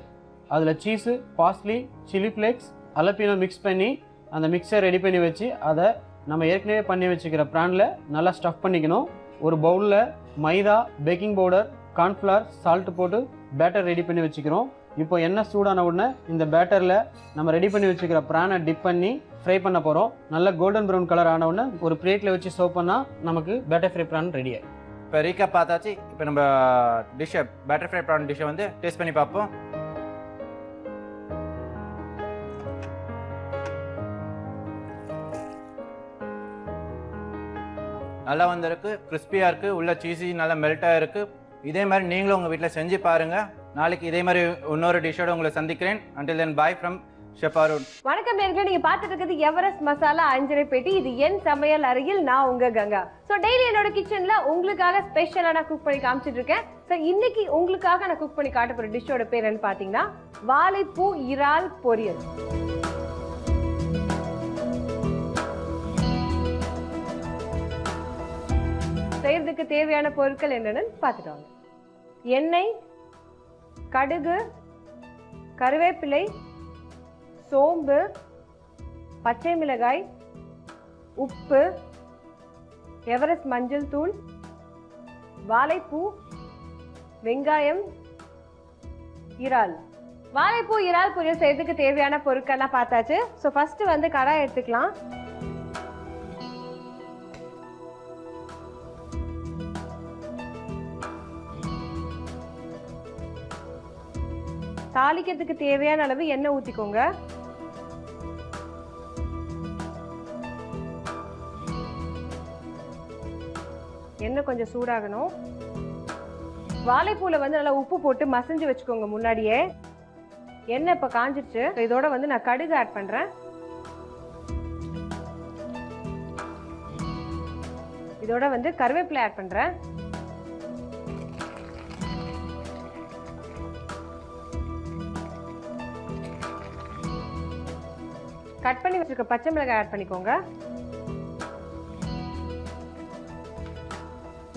அதில் cheese, parsley, chilli flakes, jalapeno mix பண்ணி அந்த மிக்சர் ரெடி பண்ணி வச்சு அதை நம்ம ஏற்கனவே பண்ணி வச்சுக்கிற ப்ரானில் நல்லா ஸ்டஃப் பண்ணிக்கணும். ஒரு பவுலில் மைதா, பேக்கிங் பவுடர், கார்ன்ஃப்ளவர், சால்ட் போட்டு பேட்டர் ரெடி பண்ணி வச்சுக்கிறோம். இப்போ எண்ணெய் சூடான உடனே இந்த பேட்டரில் நம்ம ரெடி பண்ணி வச்சுக்கிற ப்ரானை டிப் பண்ணி ஃப்ரை பண்ண போகிறோம். நல்லா கோல்டன் ப்ரௌன் கலர் ஆன உடனே ஒரு பிளேட்டில் வச்சு சர்வ் பண்ணால் நமக்கு பேட்டர் ஃப்ரை ப்ரான் ரெடி ஆகிடும். இப்போ ரீகேப் பார்த்தாச்சு. இப்போ நம்ம டிஷ்ஷை பேட்டர் ஃப்ரை ப்ரான் டிஷ்ஷை வந்து டேஸ்ட் பண்ணி பார்ப்போம். நல்லா வந்திருக்கு, கிறிஸ்பியாக இருக்குது, உள்ள சீஸி நல்லா மெல்ட்டாக இருக்குது. இதே மாதிரி நீங்களும் உங்கள் வீட்டில் செஞ்சு பாருங்கள். நாளைக்கு இதே மாதிரி இன்னொரு டிஷ்ஷோட உங்களை சந்திக்கிறேன். until then bye from Chef Arun. வணக்கம் நேயர்களே, நீங்க பார்த்துட்டு இருக்கிறது எவரெஸ்ட் மசாலா அஞ்சரை பெட்டி. இது என் சமையல் அறையில் நான் உங்க கங்கா. ஸோ டெய்லி என்னோட கிச்சன்ல உங்களுக்காக ஸ்பெஷலா நான் குக் பண்ணி காமிச்சிட்டு இருக்கேன். ஸோ இன்னைக்கு உங்களுக்காக நான் குக் பண்ணி காட்ட போற டிஷ்ஷோட பேர் என்னன்னு பார்த்தீங்கன்னா வாழைப்பூ இறால் பொரியல். செய்யறதுக்கு தேவையான பொருட்கள் என்னன்னு பார்த்துட்டு வாங்க. எண்ணெய், கடுகு, கருவேப்பிலை, சோம்பு, பச்சை மிளகாய், உப்பு, எவரெஸ்ட் மஞ்சள் தூள், வாழைப்பூ, வெங்காயம், இறால். வாழைப்பூ இறால் பொரியல் செய்யறதுக்கு தேவையான பொருட்கள்லாம் பார்த்தாச்சு. ஸோ ஃபர்ஸ்ட் வந்து கடாய் எடுத்துக்கலாம். தாளிக்கிறதுக்கு தேவையான அளவு எண்ணெய் ஊற்றிக்கோங்க. எண்ணெய் கொஞ்சம் சூடாகணும். வாழைப்பூல வந்து நல்லா உப்பு போட்டு மசிஞ்சு வச்சுக்கோங்க முன்னாடியே. எண்ணெய் இப்போ காஞ்சிருச்சு. இதோட வந்து நான் கடுகு ஆட் பண்றேன். இதோட வந்து கருவேப்பிலை ஆட் பண்றேன். கட் பண்ணி வச்சிருக்க பச்சை மிளகாய் ஆட் பண்ணிக்கோங்க.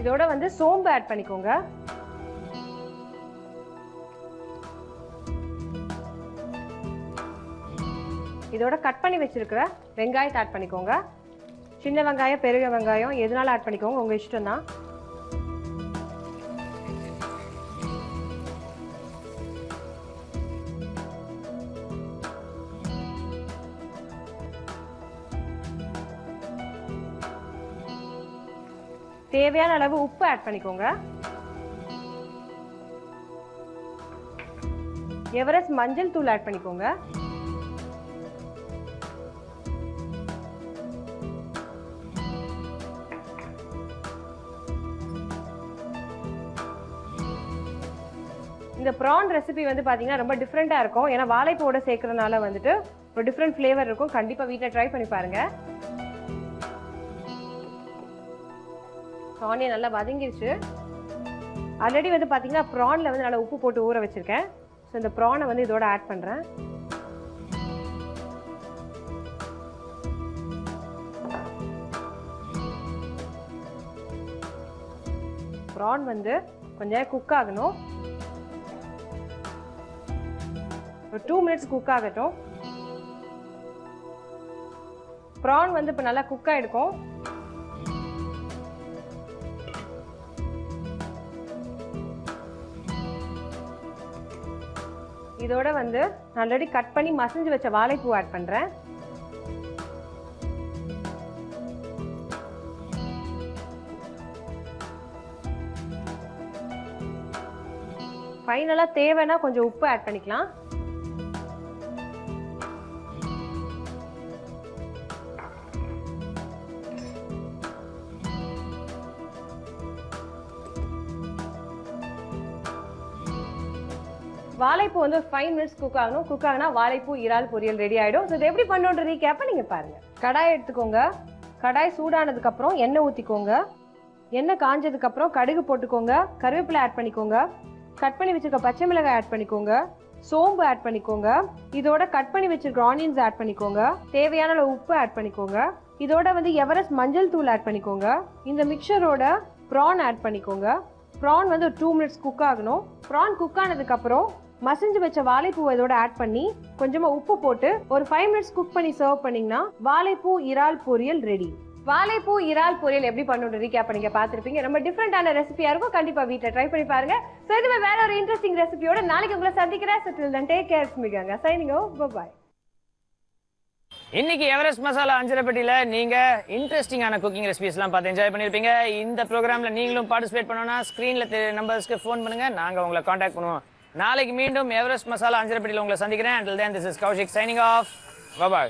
இதோட வந்து சோம்பு ஆட் பண்ணிக்கோங்க. இதோட கட் பண்ணி வச்சிருக்கிற வெங்காயத்தை ஆட் பண்ணிக்கோங்க. சின்ன வெங்காயம், பெரிய வெங்காயம் எதுனால ஆட் பண்ணிக்கோங்க, உங்க இஷ்டம் தான். தேவையான அளவு உப்பு ஆட் பண்ணிக்கோங்க. எவரெஸ்ட் மஞ்சள் தூள் ஆட் பண்ணிக்கோங்க. இந்த ப்ரான் ரெசிபி வந்து பார்த்தீங்கன்னா ரொம்ப டிஃப்ரெண்ட்டாக இருக்கும். ஏன்னா வாழைப்பூவோட சேர்க்கறதுனால வந்துட்டு ஒரு டிஃப்ரெண்ட் ஃப்ளேவர் இருக்கும். கண்டிப்பாக வீட்டில் ட்ரை பண்ணி பாருங்க. ஆனியன் நல்லா வதங்கிருச்சு. ஆல்ரெடி வந்து பார்த்தீங்கன்னா ப்ரானில் வந்து நல்லா உப்பு போட்டு ஊற வச்சுருக்கேன். ஸோ இந்த ப்ரானை வந்து இதோட ஆட் பண்ணுறேன். ப்ரான் வந்து கொஞ்சம் குக் ஆகணும். ஒரு 2 மினிட்ஸ் குக் ஆகட்டும். ப்ரான் வந்து இப்போ நல்லா குக் ஆகிருக்கும். இதோட வந்து ஆல்ரெடி கட் பண்ணி மசிஞ்சு வச்ச வாழைப்பூ ஆட் பண்ணுறேன். ஃபைனலாக தேவைன்னா கொஞ்சம் உப்பு ஆட் பண்ணிக்கலாம். வாழைப்பூ வந்து 5 மினிட்ஸ் குக் ஆகணும். குக் ஆகினா வாழைப்பூ இறால் பொரியல் ரெடி ஆகிடும். ஸோ இது எப்படி பண்ணுன்ற ரீகேப்பை நீங்கள் பாருங்கள். கடாய் எடுத்துக்கோங்க. கடாய் சூடானதுக்கப்புறம் எண்ணெய் ஊற்றிக்கோங்க. எண்ணெய் காஞ்சதுக்கப்புறம் கடுகு போட்டுக்கோங்க. கருவேப்பிலை ஆட் பண்ணிக்கோங்க. கட் பண்ணி வச்சுருக்க பச்சை மிளகாய் ஆட் பண்ணிக்கோங்க. சோம்பு ஆட் பண்ணிக்கோங்க. இதோட கட் பண்ணி வச்சுருக்க ஆனியன்ஸ் ஆட் பண்ணிக்கோங்க. தேவையான அளவு உப்பு ஆட் பண்ணிக்கோங்க. இதோட வந்து எவரெஸ்ட் மஞ்சள் தூள் ஆட் பண்ணிக்கோங்க. இந்த மிக்சரோட ப்ரான் ஆட் பண்ணிக்கோங்க. ப்ரான் வந்து ஒரு 2 மினிட்ஸ் குக் ஆகணும். ப்ரான் குக் ஆனதுக்கப்புறம் மசிஞ்சு வச்ச வாழைப்பூ இதோட ஆட் பண்ணி கொஞ்சமா உப்பு போட்டு ஒரு 5 மினிட்ஸ் குக் பண்ணி சர்வ் பண்ணீங்கன்னா வாழைப்பூ இறால் பொரியல் ரெடி. வாழைப்பூ இறால் பொரியல் எப்படி பண்ணணும் ரீகேப் நீங்க பார்த்திருப்பீங்க. ரொம்ப டிஃப்ரெண்டான ரெசிபியா இருக்கும். கண்டிப்பா வீட்டில் ட்ரை பண்ணி பாருங்க. ஸோ இதுவே வேற ஒரு இன்ட்ரெஸ்டிங் ரெசிபியோட நாளைக்கு உங்களை சந்திக்கிறேன். So till then take care. மிகாங்க சைனிங் ஆஃப். Bye bye. இன்னைக்கு எவரெஸ்ட் மசாலா அஞ்சரைப்பட்டியில நீங்க இன்ட்ரெஸ்டிங்கான குக்கிங் ரெசிபிஸ்லாம் பார்த்து என்ஜாய் பண்ணியிருப்பீங்க. இந்த ப்ரோக்ராம்ல நீங்களும் பார்ட்டிசிபேட் பண்ணணும்னா ஸ்க்ரீன்ல நம்பர்ஸ்க்கு ஃபோன் பண்ணுங்க. நாங்க உங்களை காண்டாக்ட் பண்ணுவோம். நாளைக்கு மீண்டும் எவரெஸ்ட் மசாலா அஞ்சரைப்பட்டியில உங்களை சந்திக்கிறேன். Until then, this is Kaushik signing off. Bye bye.